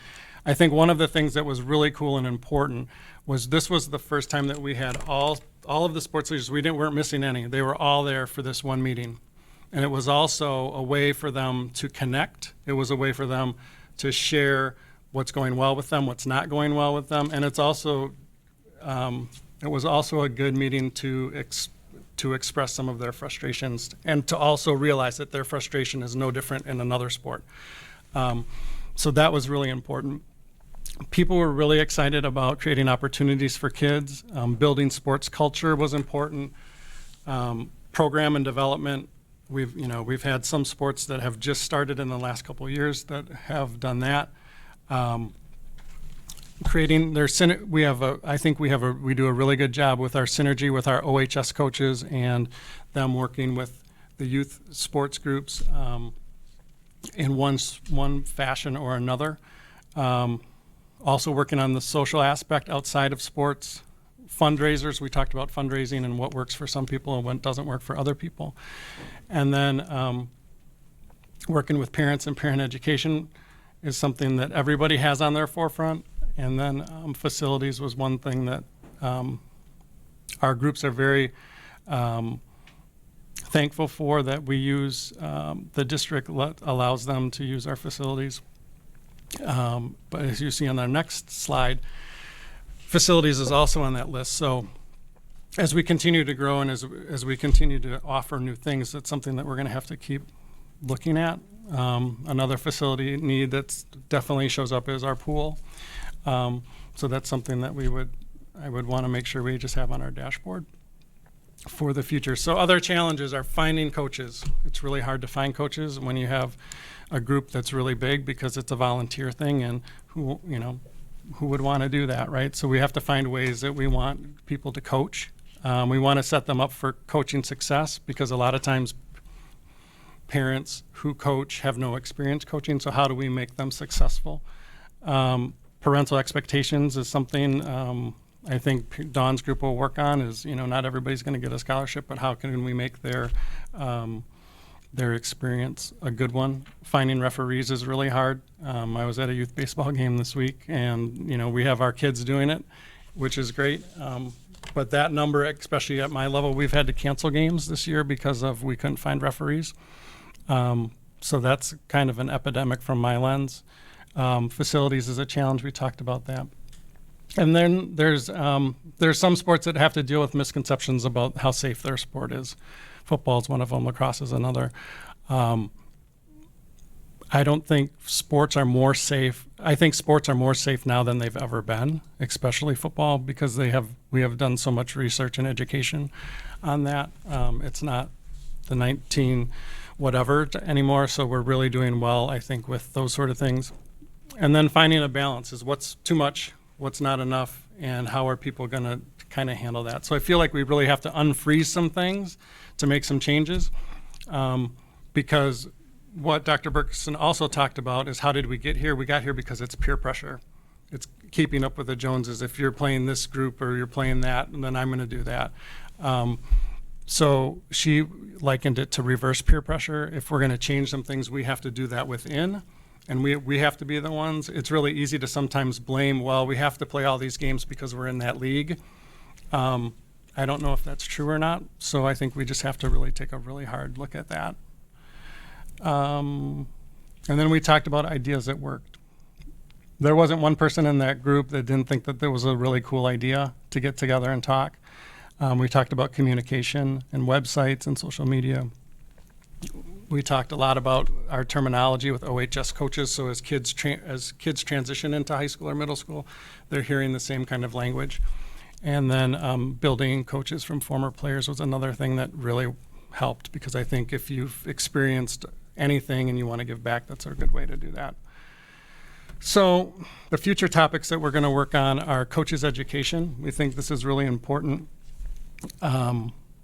I think one of the things that was really cool and important was this was the first time that we had all of the sports leaders, we weren't missing any. They were all there for this one meeting. And it was also a way for them to connect. It was a way for them to share what's going well with them, what's not going well with them. And it was also a good meeting to express some of their frustrations and to also realize that their frustration is no different in another sport. So that was really important. People were really excited about creating opportunities for kids. Building sports culture was important. Program and development. We've had some sports that have just started in the last couple of years that have done that. Creating their we do a really good job with our synergy with our OHS coaches and them working with the youth sports groups in one fashion or another. Also working on the social aspect outside of sports. Fundraisers, we talked about fundraising and what works for some people and what doesn't work for other people. And then working with parents and parent education is something that everybody has on their forefront. And then facilities was one thing that our groups are very thankful for, that we use, the district allows them to use our facilities. But as you see on our next slide, facilities is also on that list. So as we continue to grow and as we continue to offer new things, that's something that we're going to have to keep looking at. Another facility need that definitely shows up is our pool. So that's something that I would want to make sure we just have on our dashboard for the future. So other challenges are finding coaches. It's really hard to find coaches when you have a group that's really big because it's a volunteer thing, and who would want to do that, right? So we have to find ways that we want people to coach. We want to set them up for coaching success because a lot of times parents who coach have no experience coaching, so how do we make them successful? Parental expectations is something I think Dawn's group will work on. Is not everybody's going to get a scholarship, but how can we make their experience a good one? Finding referees is really hard. I was at a youth baseball game this week, and we have our kids doing it, which is great. But that number, especially at my level, we've had to cancel games this year because we couldn't find referees. So that's kind of an epidemic from my lens. Facilities is a challenge. We talked about that. And then there's some sports that have to deal with misconceptions about how safe their sport is. Football is one of them. Lacrosse is another. I don't think sports are more safe. I think sports are more safe now than they've ever been, especially football, because we have done so much research and education on that. It's not the 19 whatever anymore, so we're really doing well, I think, with those sort of things. And then finding a balance is what's too much, what's not enough, and how are people going to kind of handle that. So I feel like we really have to unfreeze some things to make some changes, because what Dr. Berkson also talked about is how did we get here? We got here because it's peer pressure. It's keeping up with the Joneses. If you're playing this group or you're playing that, then I'm going to do that. So she likened it to reverse peer pressure. If we're going to change some things, we have to do that within, and we have to be the ones. It's really easy to sometimes blame, well, we have to play all these games because we're in that league. I don't know if that's true or not, so I think we just have to really take a really hard look at that. And then we talked about ideas that worked. There wasn't one person in that group that didn't think that there was a really cool idea to get together and talk. We talked about communication and websites and social media. We talked a lot about our terminology with OHS coaches, so as kids transition into high school or middle school, they're hearing the same kind of language. And then building coaches from former players was another thing that really helped, because I think if you've experienced anything and you want to give back, that's a good way to do that. So the future topics that we're going to work on are coaches education. We think this is really important.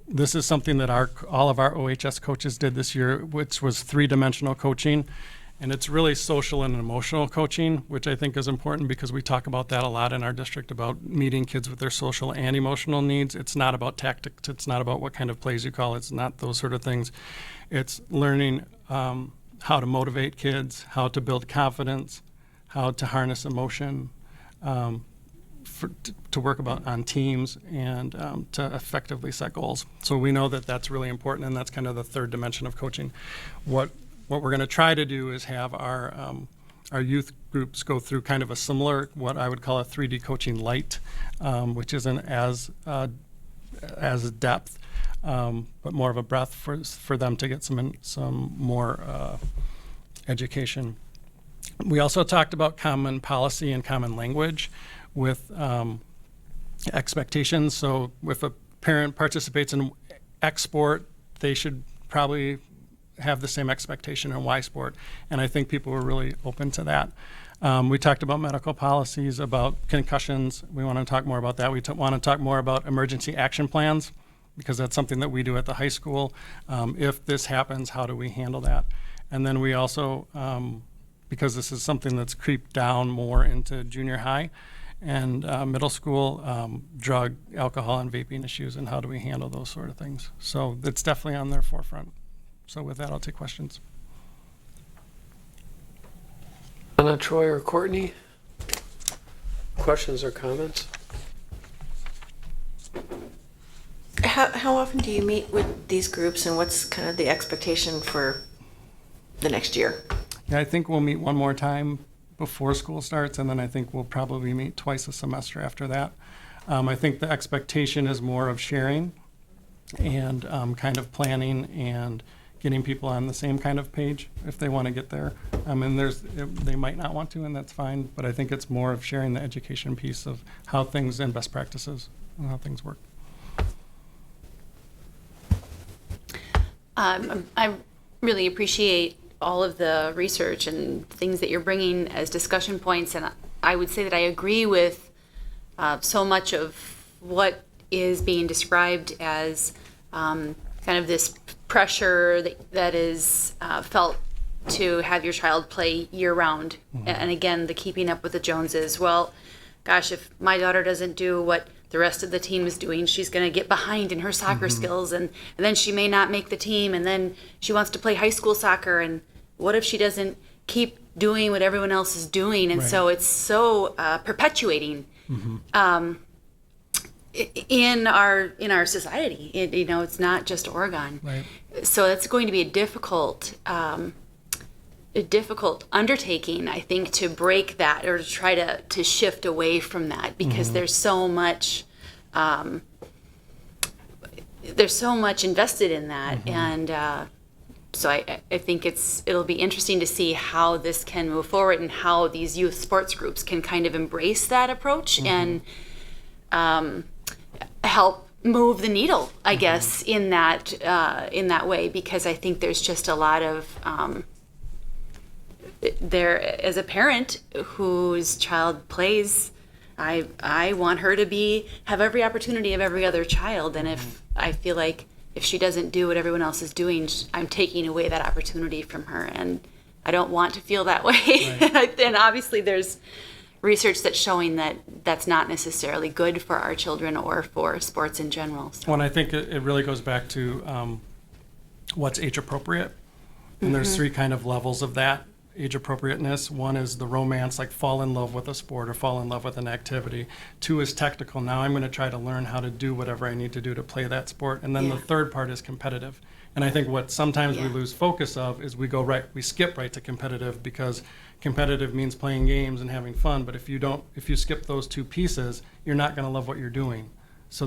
This is something that all of our OHS coaches did this year, which was 3-dimensional coaching. And it's really social and emotional coaching, which I think is important because we talk about that a lot in our district, about meeting kids with their social and emotional needs. It's not about tactics. It's not about what kind of plays you call. It's not those sort of things. It's learning how to motivate kids, how to build confidence, how to harness emotion, to work on teams, and to effectively set goals. So we know that that's really important, and that's kind of the third dimension of coaching. What we're going to try to do is have our youth groups go through kind of a similar, what I would call a 3D coaching light, which isn't as depth, but more of a breadth for them to get some more education. We also talked about common policy and common language with expectations. So if a parent participates in X sport, they should probably have the same expectation in Y sport. And I think people were really open to that. We talked about medical policies, about concussions. We want to talk more about that. We want to talk more about emergency action plans, because that's something that we do at the high school. If this happens, how do we handle that? And then we also, because this is something that's creeped down more into junior high and middle school, drug, alcohol, and vaping issues, and how do we handle those sort of things. So it's definitely on their forefront. So with that, I'll take questions. Anna, Troy, or Courtney? Questions or comments? How often do you meet with these groups, and what's kind of the expectation for the next year? Yeah, I think we'll meet one more time before school starts, and then I think we'll probably meet twice a semester after that. I think the expectation is more of sharing and kind of planning and getting people on the same kind of page if they want to get there. And they might not want to, and that's fine, but I think it's more of sharing the education piece of how things and best practices and how things work. I really appreciate all of the research and things that you're bringing as discussion points, and I would say that I agree with so much of what is being described as kind of this pressure that is felt to have your child play year-round. Mm-hmm. And again, the keeping up with the Joneses. Well, gosh, if my daughter doesn't do what the rest of the team is doing, she's going to get behind in her soccer skills, and then she may not make the team, and then she wants to play high school soccer, and what if she doesn't keep doing what everyone else is doing? And so it's so perpetuating in our society. It's not just Oregon. Right. So it's going to be a difficult undertaking, I think, to break that or to try to shift away from that, because there's so much there's so much invested in that, and so I think it'll be interesting to see how this can move forward and how these youth sports groups can kind of embrace that approach and help move the needle, I guess, in that way, because I think there's just a lot of there, as a parent whose child plays, I want her to have every opportunity of every other child, and if I feel like if she doesn't do what everyone else is doing, I'm taking away that opportunity from her, and I don't want to feel that way. Right. And obviously there's research that's showing that that's not necessarily good for our children or for sports in general. So. Well, and I think it really goes back to what's age appropriate, and there's 3 kind of levels of that age appropriateness. 1 is the romance, like fall in love with a sport or fall in love with an activity. 2 is technical. Now I'm going to try to learn how to do whatever I need to do to play that sport. And then the 3rd part is competitive. And I think what sometimes we lose focus of is we skip right to competitive, because competitive means playing games and having fun. But if you skip those 2 pieces, you're not going to love what you're doing. So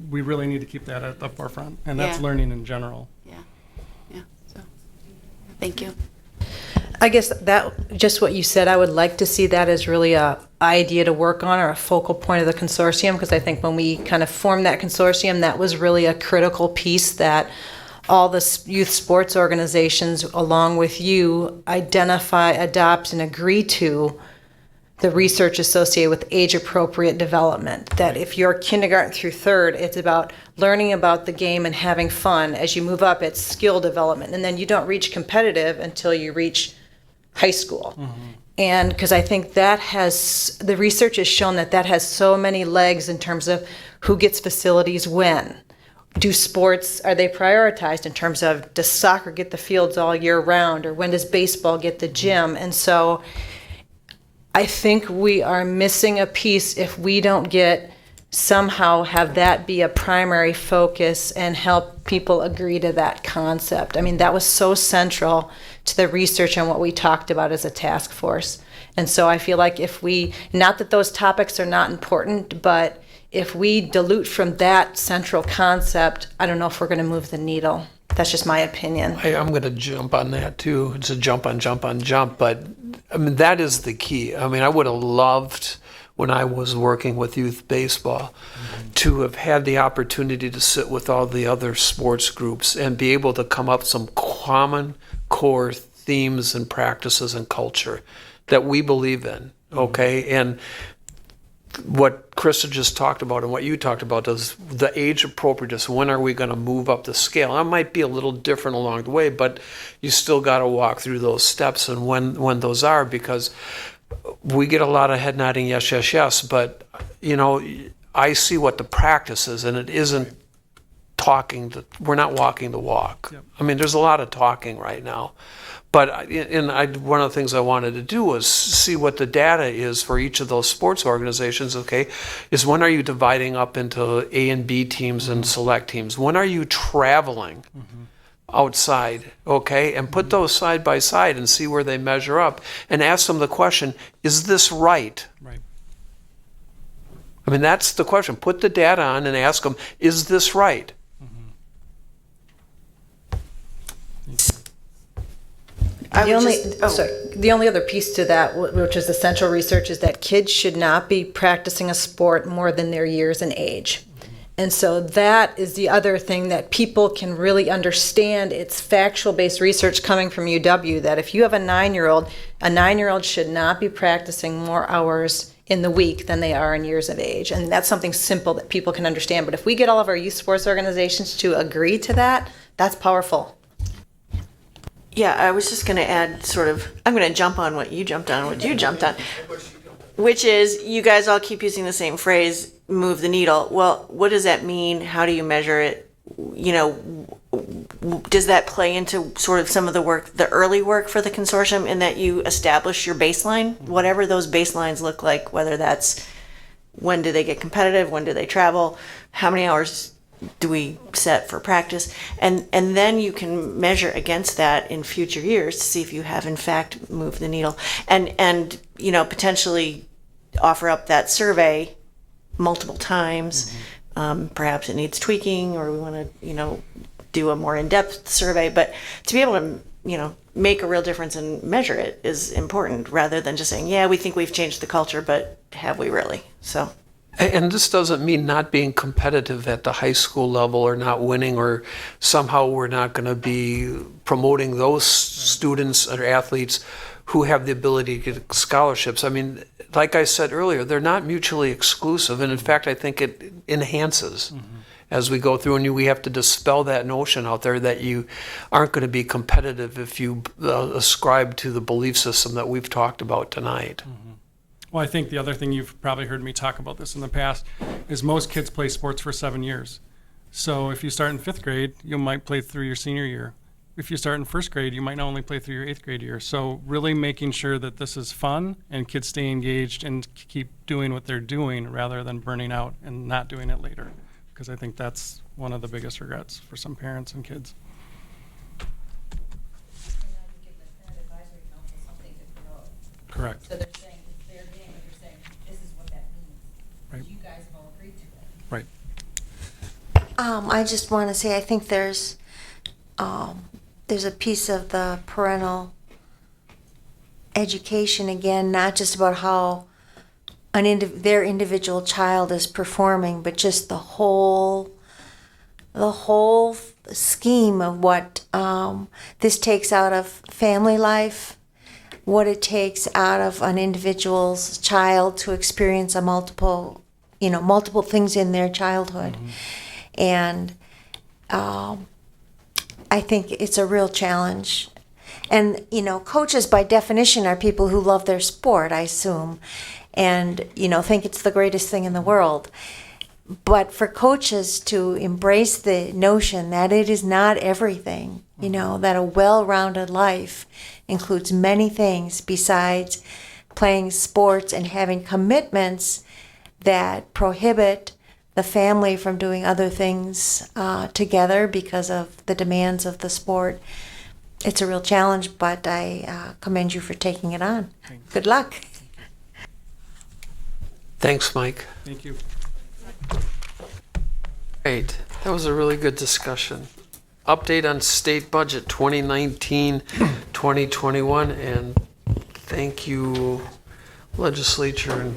we really need to keep that at the forefront. And that's learning in general. Yeah. So, thank you. I guess that just what you said, I would like to see that as really a idea to work on, or a focal point of the consortium, because I think when we kind of formed that consortium, that was really a critical piece that all the youth sports organizations, along with you, identify, adopt, and agree to the research associated with age-appropriate development. That if you're kindergarten through 3rd, it's about learning about the game and having fun. As you move up, it's skill development. And then you don't reach competitive until you reach high school. And because I think the research has shown that has so many legs in terms of who gets facilities when. Are they prioritized in terms of, does soccer get the fields all year round, or when does baseball get the gym? And so I think we are missing a piece if we don't somehow have that be a primary focus and help people agree to that concept. I mean, that was so central to the research and what we talked about as a task force. And so I feel like not that those topics are not important, but if we dilute from that central concept, I don't know if we're going to move the needle. That's just my opinion. I'm going to jump on that too. It's a jump, but I mean, that is the key. I mean, I would have loved, when I was working with youth baseball, to have had the opportunity to sit with all the other sports groups and be able to come up with some common core themes and practices and culture that we believe in, okay? And what Krista just talked about and what you talked about is the age appropriateness. When are we going to move up the scale? That might be a little different along the way, but you still got to walk through those steps and when those are, because we get a lot of head nodding, yes, but I see what the practice is, and it isn't we're not walking the walk. Yep. I mean, there's a lot of talking right now. But one of the things I wanted to do was see what the data is for each of those sports organizations, okay, is when are you dividing up into A and B teams and select teams? When are you traveling outside, okay, and put those side by side and see where they measure up and ask them the question, is this right? Right. I mean, that's the question. Put the data on and ask them, is this right? The only other piece to that, which is essential research, is that kids should not be practicing a sport more than their years and age. And so that is the other thing that people can really understand. It's factual-based research coming from UW that if you have a 9-year-old should not be practicing more hours in the week than they are in years of age. And that's something simple that people can understand. But if we get all of our youth sports organizations to agree to that, that's powerful. Yeah, I was just going to add I'm going to jump on what you jumped on, which is you guys all keep using the same phrase, move the needle. Well, what does that mean? How do you measure it? Does that play into sort of some of the work, the early work for the consortium, in that you establish your baseline, whatever those baselines look like, whether that's when do they get competitive, when do they travel, how many hours do we set for practice, and then you can measure against that in future years to see if you have in fact moved the needle, and potentially offer up that survey multiple times Perhaps it needs tweaking, or we want to, do a more in-depth survey. But to be able to, make a real difference and measure it is important, rather than just saying, yeah, we think we've changed the culture, but have we really? So. And this doesn't mean not being competitive at the high school level or not winning, or somehow we're not going to be promoting those students or athletes who have the ability to get scholarships. I mean, like I said earlier, they're not mutually exclusive. And in fact, I think it enhances as we go through, and we have to dispel that notion out there that you aren't going to be competitive if you ascribe to the belief system that we've talked about tonight. Well, I think the other thing, you've probably heard me talk about this in the past, is most kids play sports for 7 years. So if you start in 5th grade, you might play through your senior year. If you start in 1st grade, you might not only play through your 8th grade year. So really making sure that this is fun and kids stay engaged and keep doing what they're doing, rather than burning out and not doing it later. Because I think that's one of the biggest regrets for some parents and kids. Correct. So they're saying it's their game, but they're saying this is what that means. Right. You guys have all agreed to it. Right. I just want to say, I think there's a piece of the parental education, again, not just about how their individual child is performing, but just the whole scheme of what this takes out of family life, what it takes out of an individual's child to experience multiple things in their childhood. And I think it's a real challenge. And, coaches by definition are people who love their sport, I assume, and, think it's the greatest thing in the world. But for coaches to embrace the notion that it is not everything, that a well-rounded life includes many things besides playing sports and having commitments that prohibit the family from doing other things together because of the demands of the sport. It's a real challenge, but I commend you for taking it on. Good luck. Thanks, Mike. Thank you. Great. That was a really good discussion. Update on state budget 2019-2021, and thank you, legislature, and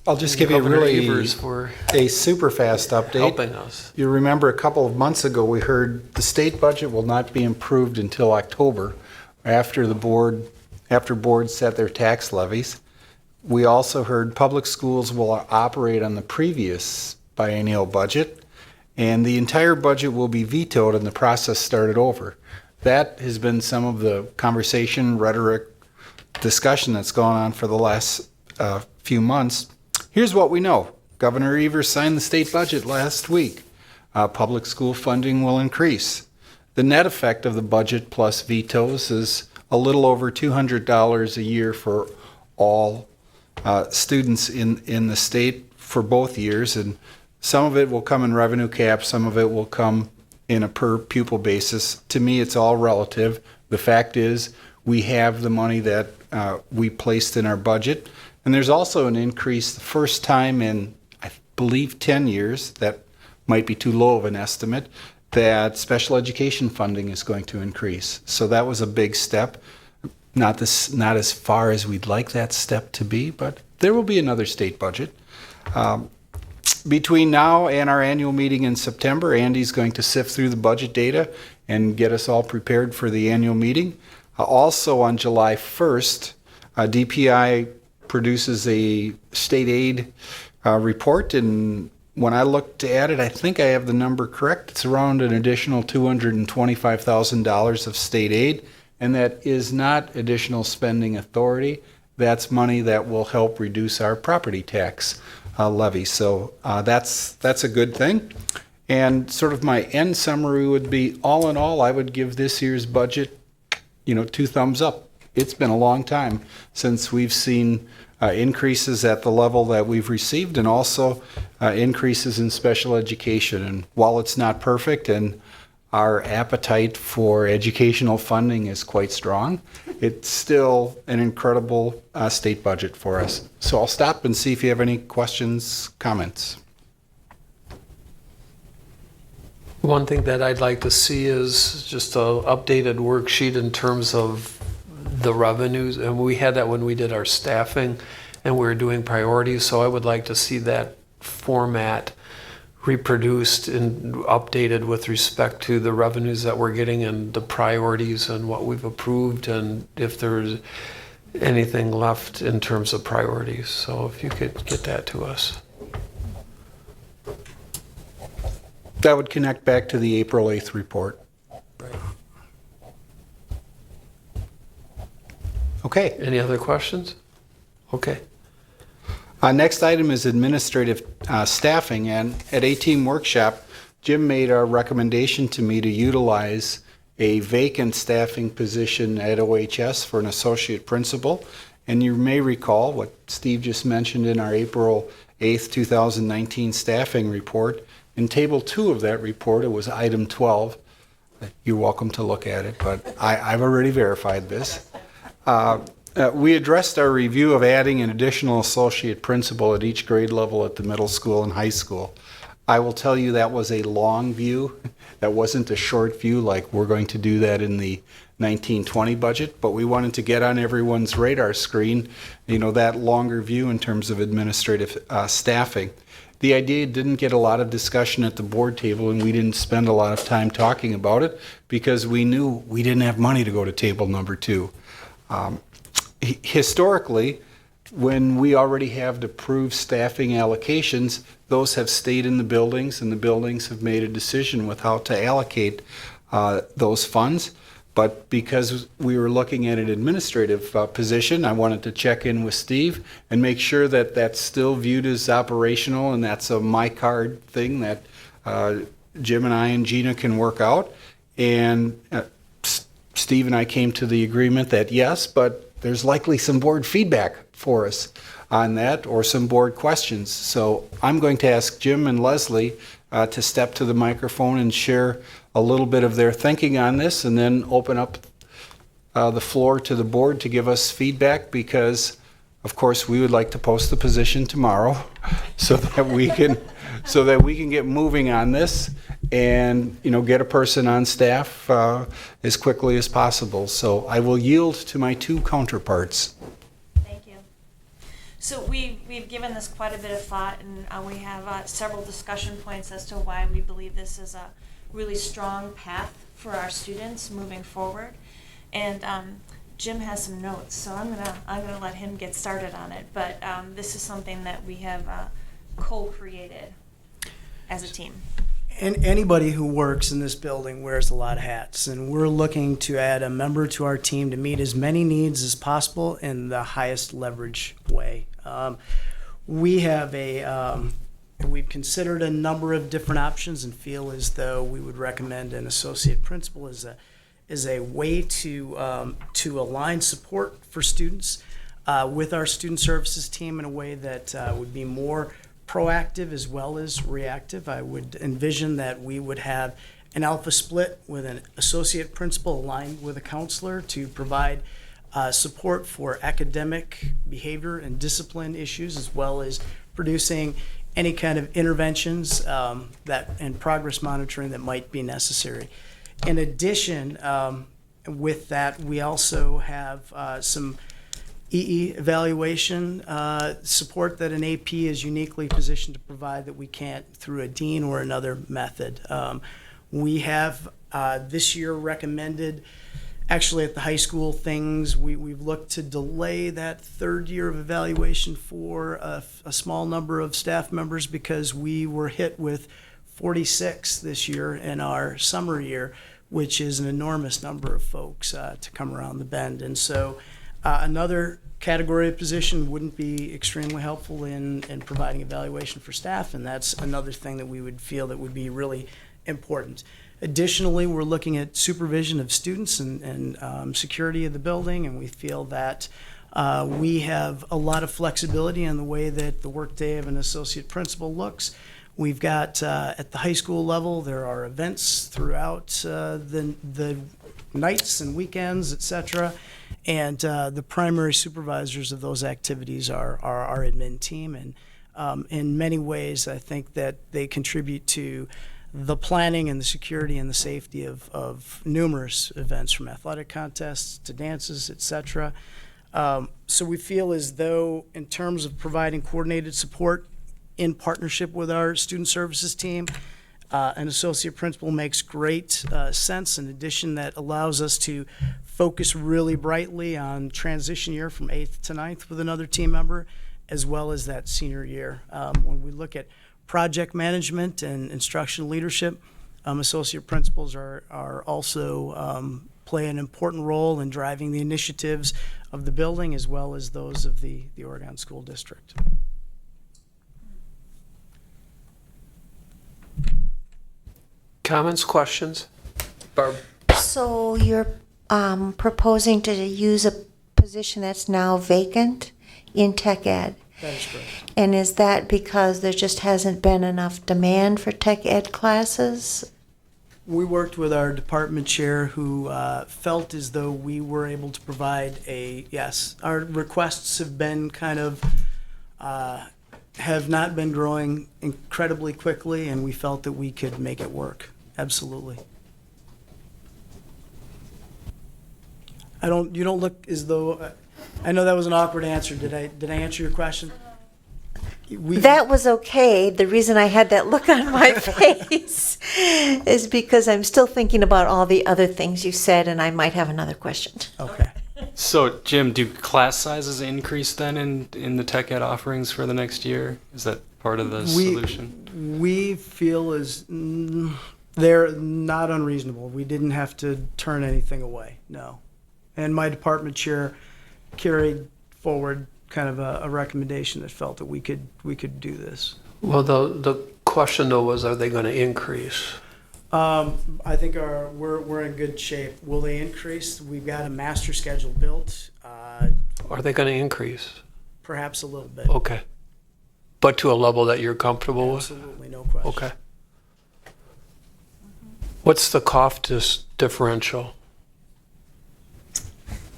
I'll just give you Governor really Evers for a super fast update. helping us. You remember a couple of months ago, we heard the state budget will not be improved until October, after boards set their tax levies. We also heard public schools will operate on the previous biennial budget, and the entire budget will be vetoed and the process started over. That has been some of the conversation, rhetoric, discussion that's gone on for the last few months. Here's what we know. Governor Evers signed the state budget last week. Public school funding will increase. The net effect of the budget plus vetoes is a little over $200 a year for all students in the state for both years, and some of it will come in revenue caps, some of it will come in a per pupil basis. To me, it's all relative. The fact is, we have the money that we placed in our budget, and there's also an increase, the first time in, I believe, 10 years, that might be too low of an estimate, that special education funding is going to increase. So that was a big step. Not as far as we'd like that step to be, but there will be another state budget. Between now and our annual meeting in September, Andy's going to sift through the budget data and get us all prepared for the annual meeting. Also on July 1st, DPI produces a state aid report, and when I looked at it, I think I have the number correct. It's around an additional $225,000 of state aid. And that is not additional spending authority. That's money that will help reduce our property tax levy. So that's a good thing. And sort of my end summary would be, all in all, I would give this year's budget, 2 thumbs up. It's been a long time since we've seen increases at the level that we've received, and also increases in special education. And while it's not perfect, and our appetite for educational funding is quite strong, it's still an incredible state budget for us. So I'll stop and see if you have any questions, comments. One thing that I'd like to see is just a updated worksheet in terms of the revenues, and we had that when we did our staffing and we were doing priorities, so I would like to see that format reproduced and updated with respect to the revenues that we're getting and the priorities and what we've approved, and if there's anything left in terms of priorities. So if you could get that to us. That would connect back to the April 8th report. Right. Okay. Any other questions? Okay. Next item is administrative staffing, and at A-Team Workshop, Jim made a recommendation to me to utilize a vacant staffing position at OHS for an associate principal. And you may recall what Steve just mentioned in our April 8th, 2019 staffing report. In Table 2 of that report, it was item 12. You're welcome to look at it, but I've already verified this. We addressed our review of adding an additional associate principal at each grade level at the middle school and high school. I will tell you that was a long view. That wasn't a short view like we're going to do that in the 1920 budget, but we wanted to get on everyone's radar screen, that longer view in terms of administrative staffing. The idea didn't get a lot of discussion at the board table, and we didn't spend a lot of time talking about it because we knew we didn't have money to go to table number 2. Historically, when we already have approved staffing allocations, those have stayed in the buildings, and the buildings have made a decision with how to allocate those funds. But because we were looking at an administrative position, I wanted to check in with Steve and make sure that that's still viewed as operational, and that's a my card thing that Jim and I and Gina can work out. And Steve and I came to the agreement that yes, but there's likely some board feedback for us on that or some board questions. So I'm going to ask Jim and Leslie to step to the microphone and share a little bit of their thinking on this, and then open up the floor to the board to give us feedback, because of course we would like to post the position tomorrow so that we can get moving on this and get a person on staff as quickly as possible. So I will yield to my two counterparts. Thank you. So we've given this quite a bit of thought, and we have several discussion points as to why we believe this is a really strong path for our students moving forward. And Jim has some notes, so I'm gonna let him get started on it. But this is something that we have co-created as a team. And anybody who works in this building wears a lot of hats, and we're looking to add a member to our team to meet as many needs as possible in the highest leverage way. We've considered a number of different options and feel as though we would recommend an associate principal as a way to align support for students with our student services team in a way that would be more proactive as well as reactive. I would envision that we would have an alpha split with an associate principal aligned with a counselor to provide support for academic behavior and discipline issues, as well as producing any kind of interventions and progress monitoring that might be necessary. In addition, with that, we also have some EE evaluation support that an AP is uniquely positioned to provide that we can't through a dean or another method. We have this year recommended, actually at the high school things, we've looked to delay that third year of evaluation for a small number of staff members because we were hit with 46 this year in our summer year, which is an enormous number of folks to come around the bend. And so another category of position wouldn't be extremely helpful in providing evaluation for staff, and that's another thing that we would feel that would be really important. Additionally, we're looking at supervision of students and security of the building, and we feel that we have a lot of flexibility in the way that the workday of an associate principal looks. We've got, at the high school level, there are events throughout the nights and weekends, et cetera, and the primary supervisors of those activities are our admin team, and in many ways, I think that they contribute to the planning and the security and the safety of numerous events, from athletic contests to dances, etc. So we feel as though, in terms of providing coordinated support in partnership with our student services team, an associate principal makes great sense. In addition, that allows us to focus really brightly on transition year from 8th to 9th with another team member, as well as that senior year. When we look at project management and instructional leadership, associate principals are also play an important role in driving the initiatives of the building as well as those of the Oregon School District. Comments, questions? Barb? So you're proposing to use a position that's now vacant in tech ed? That is correct. And is that because there just hasn't been enough demand for tech ed classes? We worked with our department chair, who felt as though we were able to provide yes, our requests have been kind of, have not been growing incredibly quickly, and we felt that we could make it work. Absolutely. You don't look as though, I know that was an awkward answer. Did I answer your question? That was okay. The reason I had that look on my face is because I'm still thinking about all the other things you said, and I might have another question. Okay. So, Jim, do class sizes increase then in the tech ed offerings for the next year? Is that part of the solution? We feel they're not unreasonable. We didn't have to turn anything away, no. And my department chair carried forward kind of a recommendation that felt that we could do this. Well, the question though was, are they going to increase? I think we're in good shape. Will they increase? We've got a master schedule built. Are they going to increase? Perhaps a little bit. Okay. But to a level that you're comfortable with? Absolutely, no question. Okay. What's the cost differential?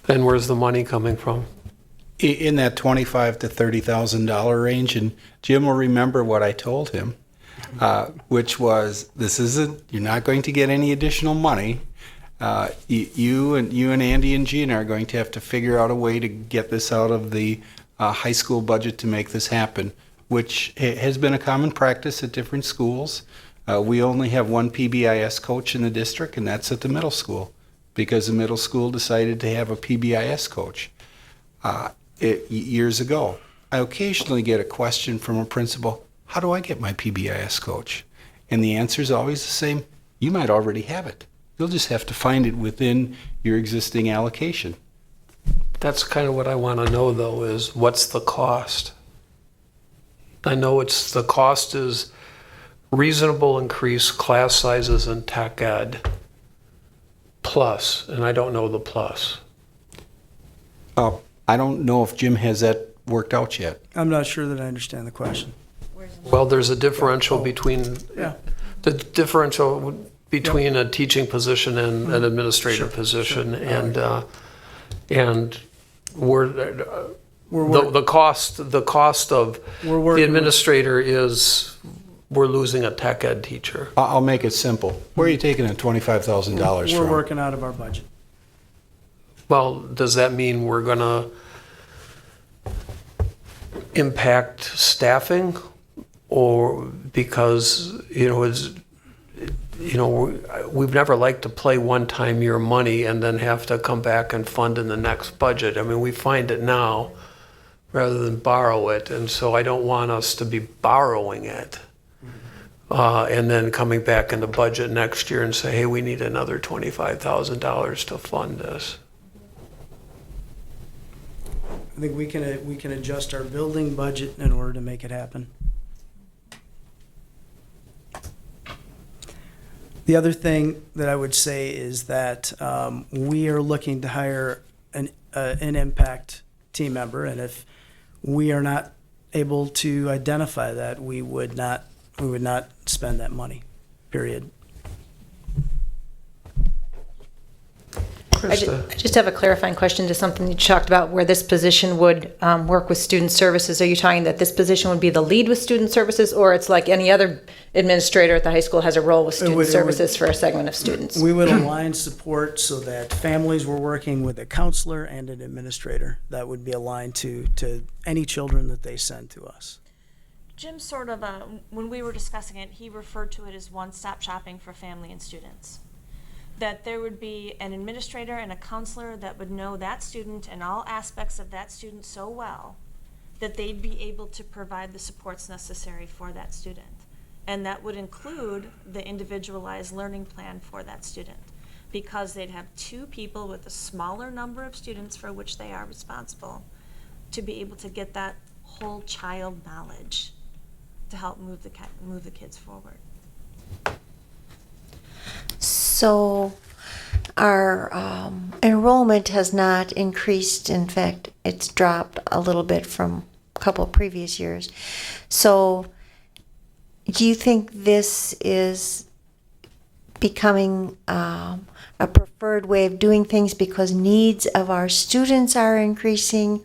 And where's the money coming from? In that $25,000 to $30,000 range, and Jim will remember what I told him, which was, you're not going to get any additional money. You and Andy and Gina are going to have to figure out a way to get this out of the high school budget to make this happen, which has been a common practice at different schools. We only have one PBIS coach in the district, and that's at the middle school, because the middle school decided to have a PBIS coach years ago. I occasionally get a question from a principal, how do I get my PBIS coach? And the answer is always the same, you might already have it. You'll just have to find it within your existing allocation. That's kind of what I want to know though, is what's the cost? I know the cost is reasonable increase class sizes in tech ed plus, and I don't know the plus. I don't know if Jim has that worked out yet. I'm not sure that I understand the question. Well, there's a differential between a teaching position and an administrative position, and the cost of the administrator is we're losing a tech ed teacher. I'll make it simple. Where are you taking the $25,000 from? We're working out of our budget. Well, does that mean we're going to impact staffing, or because we've never liked to play one-time year money and then have to come back and fund in the next budget. I mean, we find it now rather than borrow it, and so I don't want us to be borrowing it and then coming back in the budget next year and say, hey, we need another $25,000 to fund this. I think we can adjust our building budget in order to make it happen. The other thing that I would say is that we are looking to hire an impact team member, and if we are not able to identify that, we would not spend that money, period. I just have a clarifying question to something you talked about where this position would work with student services. Are you talking that this position would be the lead with student services, or it's like any other administrator at the high school has a role with student services for a segment of students? We would align support so that families were working with a counselor and an administrator that would be aligned to any children that they send to us. Jim sort of, when we were discussing it, he referred to it as one-stop shopping for family and students. That there would be an administrator and a counselor that would know that student and all aspects of that student so well that they'd be able to provide the supports necessary for that student. And that would include the individualized learning plan for that student, because they'd have two people with a smaller number of students for which they are responsible to be able to get that whole child knowledge to help move the kids forward. So our enrollment has not increased. In fact, it's dropped a little bit from a couple of previous years. So do you think this is becoming a preferred way of doing things because needs of our students are increasing,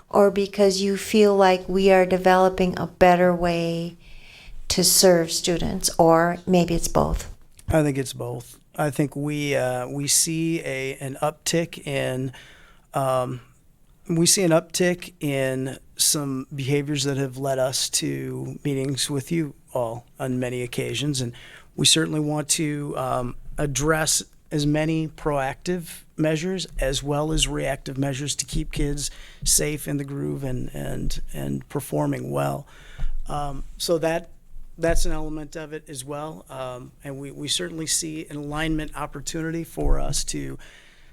or because you feel like we are developing a better way to serve students, or maybe it's both? I think it's both. I think we see an uptick in some behaviors that have led us to meetings with you all on many occasions, and we certainly want to address as many proactive measures as well as reactive measures to keep kids safe in the groove and performing well. So that's an element of it as well. And we certainly see an alignment opportunity for us to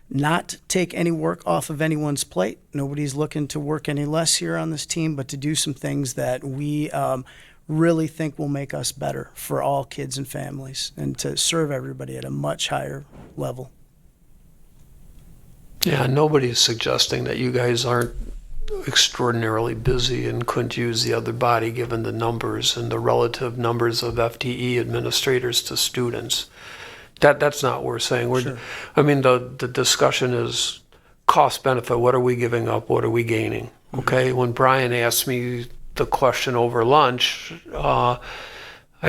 not take any work off of anyone's plate. Nobody's looking to work any less here on this team, but to do some things that we really think will make us better for all kids and families, and to serve everybody at a much higher level. Yeah, nobody's suggesting that you guys aren't extraordinarily busy and couldn't use the other body given the numbers and the relative numbers of FTE administrators to students. That's not what we're saying. Sure. I mean, the discussion is cost benefit. What are we giving up? What are we gaining? Okay. When Brian asked me the question over lunch, I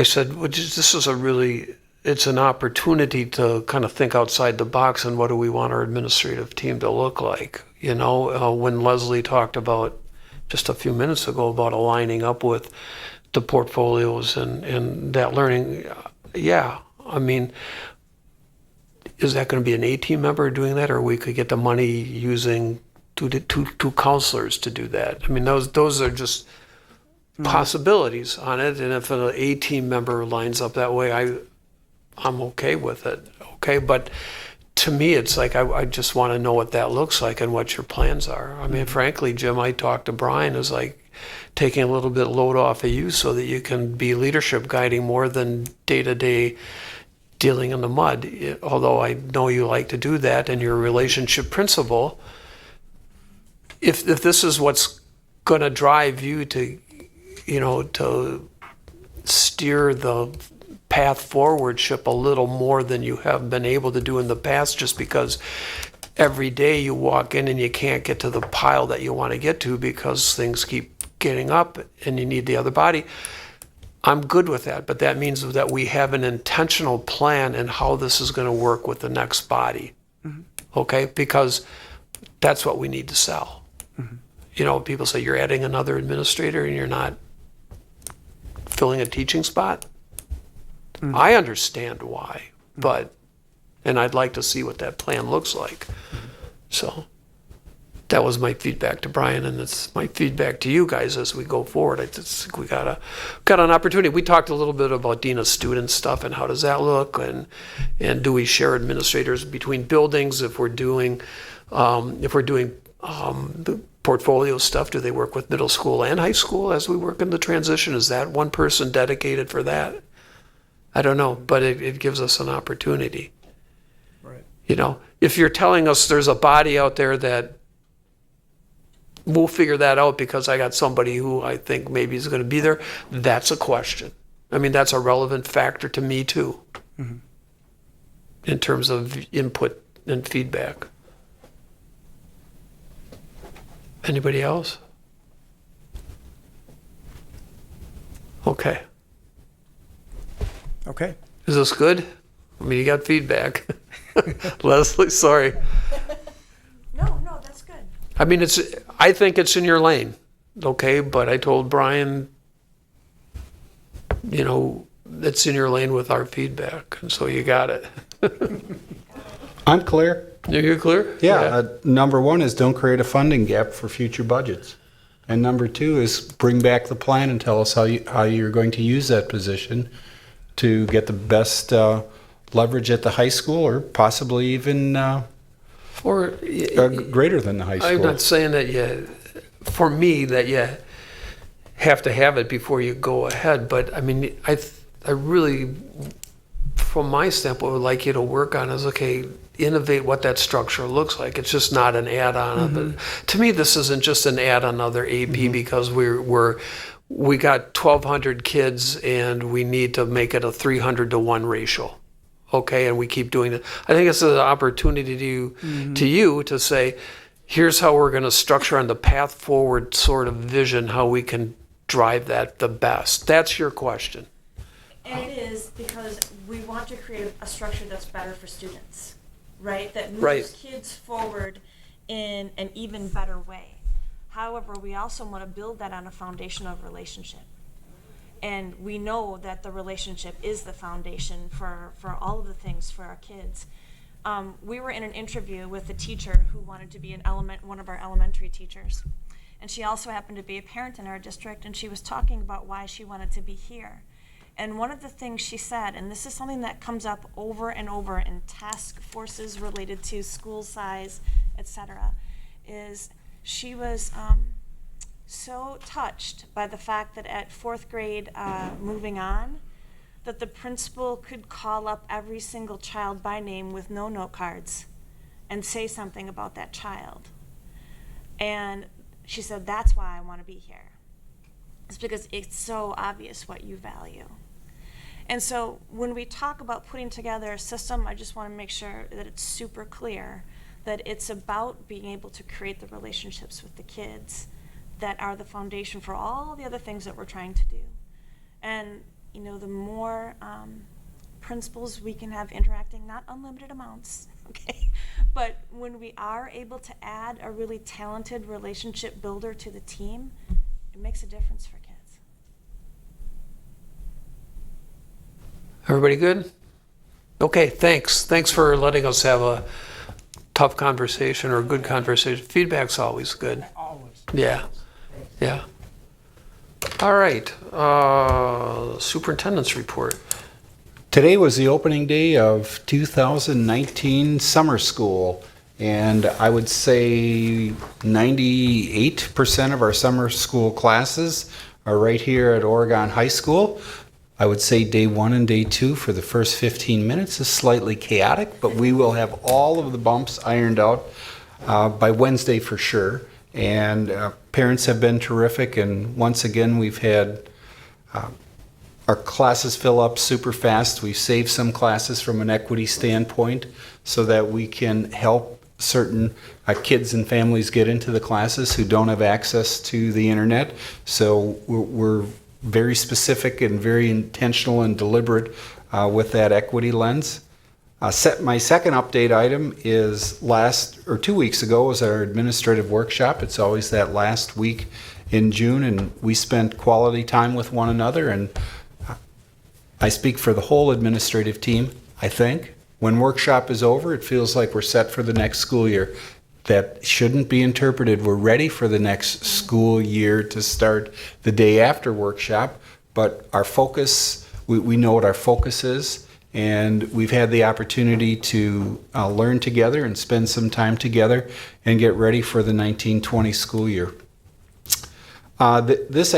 said, well, this is it's an opportunity to kind of think outside the box and what do we want our administrative team to look like? You know, when Leslie talked about just a few minutes ago about aligning up with the portfolios and that learning, yeah, I mean, is that going to be an A-team member doing that, or we could get the money using two counselors to do that? I mean, those are just possibilities on it, and if an A-team member lines up that way, I'm okay with it. Okay, but to me, it's like I just want to know what that looks like and what your plans are. I mean, frankly, Jim, I talked to Brian, is like taking a little bit of load off of you so that you can be leadership guiding more than day-to-day dealing in the mud. Although I know you like to do that and you're a relationship principal, if this is what's going to drive you to, you know, to steer the path forward ship a little more than you have been able to do in the past, just because every day you walk in and you can't get to the pile that you want to get to because things keep getting up and you need the other body, I'm good with that. But that means that we have an intentional plan in how this is going to work with the next body. Okay? Because that's what we need to sell. You know, people say you're adding another administrator and you're not filling a teaching spot. I understand why, and I'd like to see what that plan looks like. So that was my feedback to Brian, and it's my feedback to you guys as we go forward. I just think we got an opportunity. We talked a little bit about Dean of Student stuff and how does that look, and do we share administrators between buildings if we're doing the portfolio stuff? Do they work with middle school and high school as we work in the transition? Is that one person dedicated for that? I don't know, but it gives us an opportunity. Right. You know, if you're telling us there's a body out there that we'll figure that out because I got somebody who I think maybe is going to be there, that's a question. I mean, that's a relevant factor to me too, in terms of input and feedback. Anybody else? Okay. Okay. Is this good? I mean, you got feedback. Leslie, sorry. No, that's good. I mean, I think it's in your lane, okay? But I told Brian, it's in your lane with our feedback, and so you got it. I'm clear. You're clear? Yeah. Number one is don't create a funding gap for future budgets. And number two is bring back the plan and tell us how you're going to use that position to get the best leverage at the high school, or possibly even greater than the high school. I'm not saying that for me, that you have to have it before you go ahead, but I mean, I really, from my standpoint, would like you to work on is, okay, innovate what that structure looks like. It's just not an add-on. To me, this isn't just an add on another AP because we got 1,200 kids and we need to make it a 300-to-1 ratio. Okay, and we keep doing it. I think it's an opportunity to you to say, here's how we're going to structure on the path forward sort of vision, how we can drive that the best. That's your question. And it is because we want to create a structure that's better for students, right? That moves Right. kids forward in an even better way. However, we also want to build that on a foundation of relationship. And we know that the relationship is the foundation for all of the things for our kids. We were in an interview with a teacher who wanted to be one of our elementary teachers. And she also happened to be a parent in our district, and she was talking about why she wanted to be here. And one of the things she said, and this is something that comes up over and over in task forces related to school size, etc., is she was so touched by the fact that at 4th grade, moving on, that the principal could call up every single child by name with no note cards and say something about that child. And she said, that's why I want to be here. It's because it's so obvious what you value. And so when we talk about putting together a system, I just want to make sure that it's super clear that it's about being able to create the relationships with the kids that are the foundation for all the other things that we're trying to do. And the more principals we can have interacting, not unlimited amounts, okay, but when we are able to add a really talented relationship builder to the team, it makes a difference for kids. Everybody good? Okay, thanks. Thanks for letting us have a tough conversation or a good conversation. Feedback's always good. Always. Yeah. All right. Superintendent's report. Today was the opening day of 2019 summer school, and I would say 98% of our summer school classes are right here at Oregon High School. I would say day 1 and day 2 for the first 15 minutes is slightly chaotic, but we will have all of the bumps ironed out by Wednesday for sure. And parents have been terrific, and once again we've had our classes fill up super fast. We've saved some classes from an equity standpoint so that we can help certain kids and families get into the classes who don't have access to the internet. So we're very specific and very intentional and deliberate with that equity lens. My second update item is 2 weeks ago was our administrative workshop. It's always that last week in June, and we spent quality time with one another, and I speak for the whole administrative team, I think. When workshop is over, it feels like we're set for the next school year. That shouldn't be interpreted. We're ready for the next school year to start the day after workshop, but our focus, we know what our focus is, and we've had the opportunity to learn together and spend some time together and get ready for the 1920 school year. This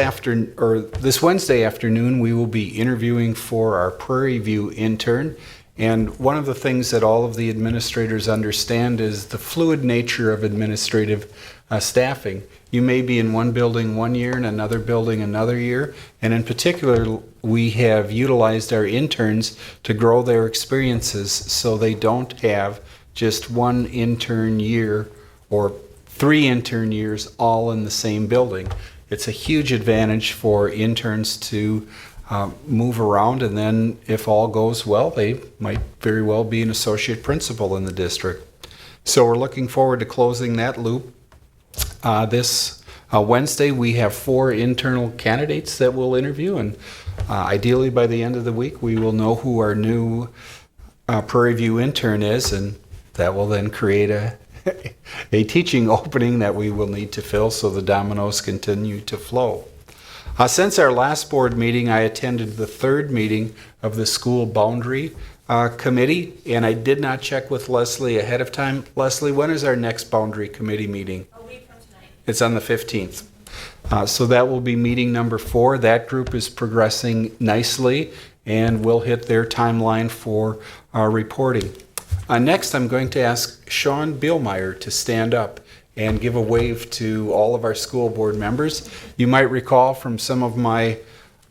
Wednesday afternoon, we will be interviewing for our Prairie View intern. And one of the things that all of the administrators understand is the fluid nature of administrative staffing. You may be in one building one year and another building another year. And in particular, we have utilized our interns to grow their experiences so they don't have just one intern year or 3 intern years all in the same building. It's a huge advantage for interns to move around, and then if all goes well, they might very well be an associate principal in the district. So we're looking forward to closing that loop. This Wednesday, we have 4 internal candidates that we'll interview, and ideally by the end of the week, we will know who our new Prairie View intern is, and that will then create a teaching opening that we will need to fill so the dominoes continue to flow. Since our last board meeting, I attended the 3rd meeting of the school boundary committee, and I did not check with Leslie ahead of time. Leslie, when is our next boundary committee meeting? A week from tonight. It's on the 15th. So that will be meeting number 4. That group is progressing nicely and will hit their timeline for reporting. Next, I'm going to ask Sean Bielmeyer to stand up and give a wave to all of our school board members. You might recall from some of my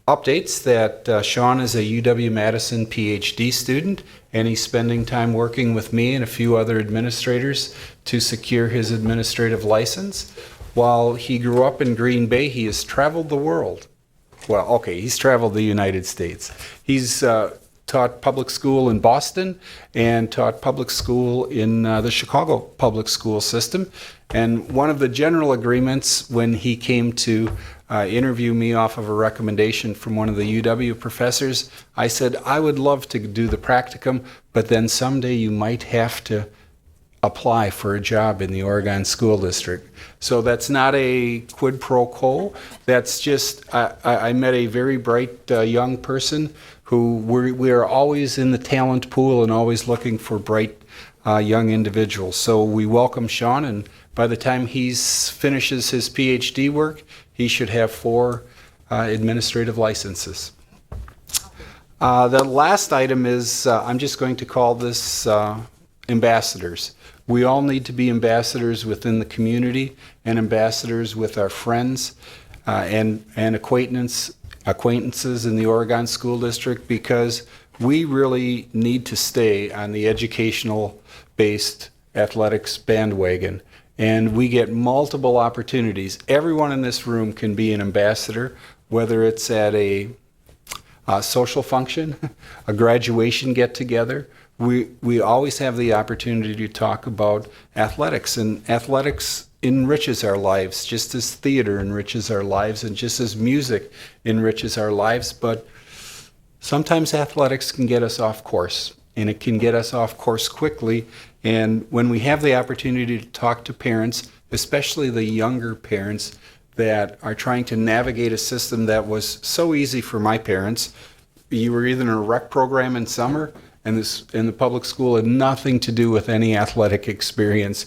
updates that Sean is a UW-Madison PhD student, and he's spending time working with me and a few other administrators to secure his administrative license. While he grew up in Green Bay, he has traveled the world. Well, okay, he's traveled the United States. He's taught public school in Boston and taught public school in the Chicago public school system. And one of the general agreements when he came to interview me off of a recommendation from one of the UW professors, I said, I would love to do the practicum, but then someday you might have to apply for a job in the Oregon School District. So that's not a quid pro quo. That's just, I met a very bright young person who we are always in the talent pool and always looking for bright young individuals. So we welcome Sean, and by the time he finishes his PhD work, he should have 4 administrative licenses. The last item is, I'm just going to call this ambassadors. We all need to be ambassadors within the community and ambassadors with our friends and acquaintances in the Oregon School District, because we really need to stay on the educational-based athletics bandwagon. And we get multiple opportunities. Everyone in this room can be an ambassador, whether it's at a social function, a graduation get-together. We always have the opportunity to talk about athletics, and athletics enriches our lives, just as theater enriches our lives and just as music enriches our lives. But sometimes athletics can get us off course, and it can get us off course quickly. And when we have the opportunity to talk to parents, especially the younger parents that are trying to navigate a system that was so easy for my parents, you were either in a rec program in summer, and the public school had nothing to do with any athletic experience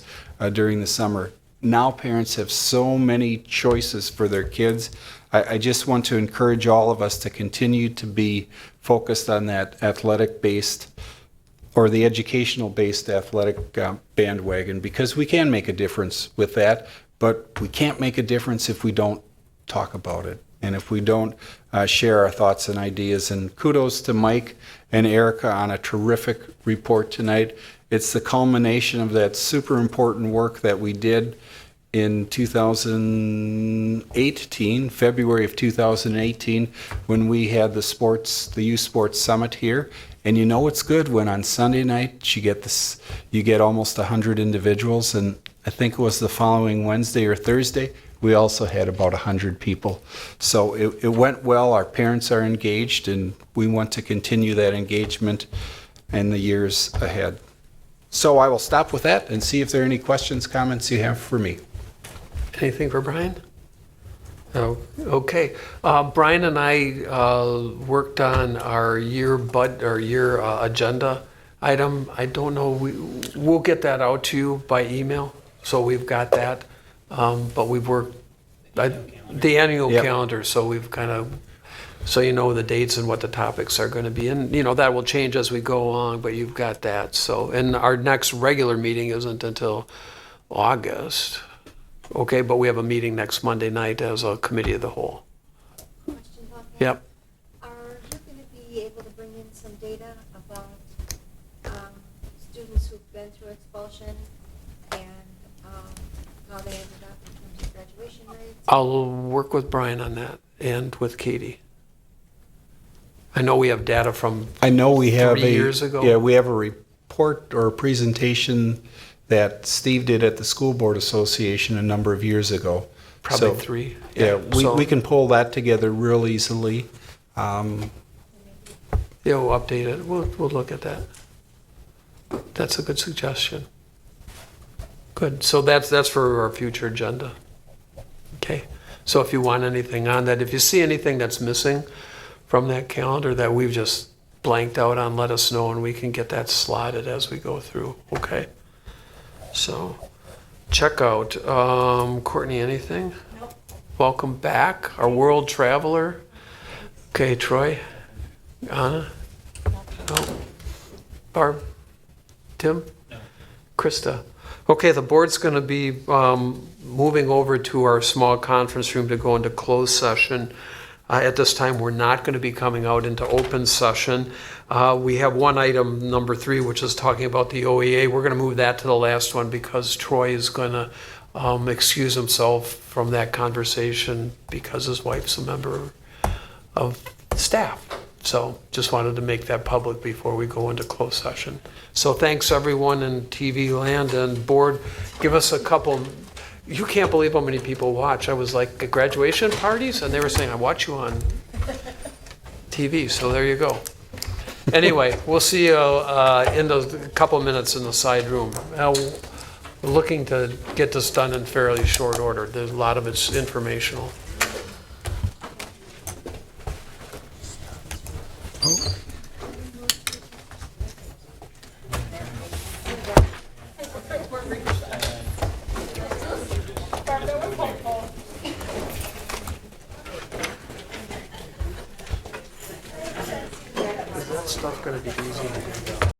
during the summer. Now parents have so many choices for their kids. I just want to encourage all of us to continue to be focused on that athletic-based or the educational-based athletic bandwagon, because we can make a difference with that, but we can't make a difference if we don't talk about it and if we don't share our thoughts and ideas. And kudos to Mike and Erica on a terrific report tonight. It's the culmination of that super important work that we did in 2018, February of 2018, when we had the Youth Sports Summit here. And you know it's good when on Sunday night you get almost 100 individuals, and I think it was the following Wednesday or Thursday, we also had about 100 people. So it went well. Our parents are engaged, and we want to continue that engagement in the years ahead. So I will stop with that and see if there are any questions, comments you have for me. Anything for Brian? Oh, okay. Brian and I worked on our year agenda item. I don't know, we'll get that out to you by email, so we've got that. But we've worked the annual calendar, so we've kind of, so you know the dates and what the topics are going to be, and you know that will change as we go along. But you've got that. So, and our next regular meeting isn't until August. Okay, but we have a meeting next Monday night as a committee of the whole. Question about that? Yep. Are you going to be able to bring in some data about students who've been through expulsion and how they ended up in terms of graduation rates? I'll work with Brian on that and with Katie. I know we have data from I know we have 3 years ago. Yeah, we have a report or a presentation that Steve did at the School Board Association a number of years ago. Probably So, 3. Yeah, So- we can pull that together real easily. Yeah, we'll update it. We'll look at that. That's a good suggestion. Good. So that's for our future agenda. Okay. So if you want anything on that, if you see anything that's missing from that calendar that we've just blanked out on, let us know and we can get that slotted as we go through. Okay. So check out. Courtney, anything? Nope. Welcome back, our world traveler. Okay, Troy, Anna? No. Barb? Tim? No. Krista? Okay, the board's going to be moving over to our small conference room to go into closed session. At this time, we're not going to be coming out into open session. We have one item, number 3, which is talking about the OEA. We're going to move that to the last one because Troy is going to excuse himself from that conversation because his wife's a member of staff. So just wanted to make that public before we go into closed session. So thanks everyone in TV land and board. Give us a couple. You can't believe how many people watch. I was like at graduation parties and they were saying, I watch you on TV. So there you go. Anyway, we'll see you in a couple minutes in the side room. We're looking to get this done in fairly short order. There's a lot of it's informational. Is that stuff going to be easy to do?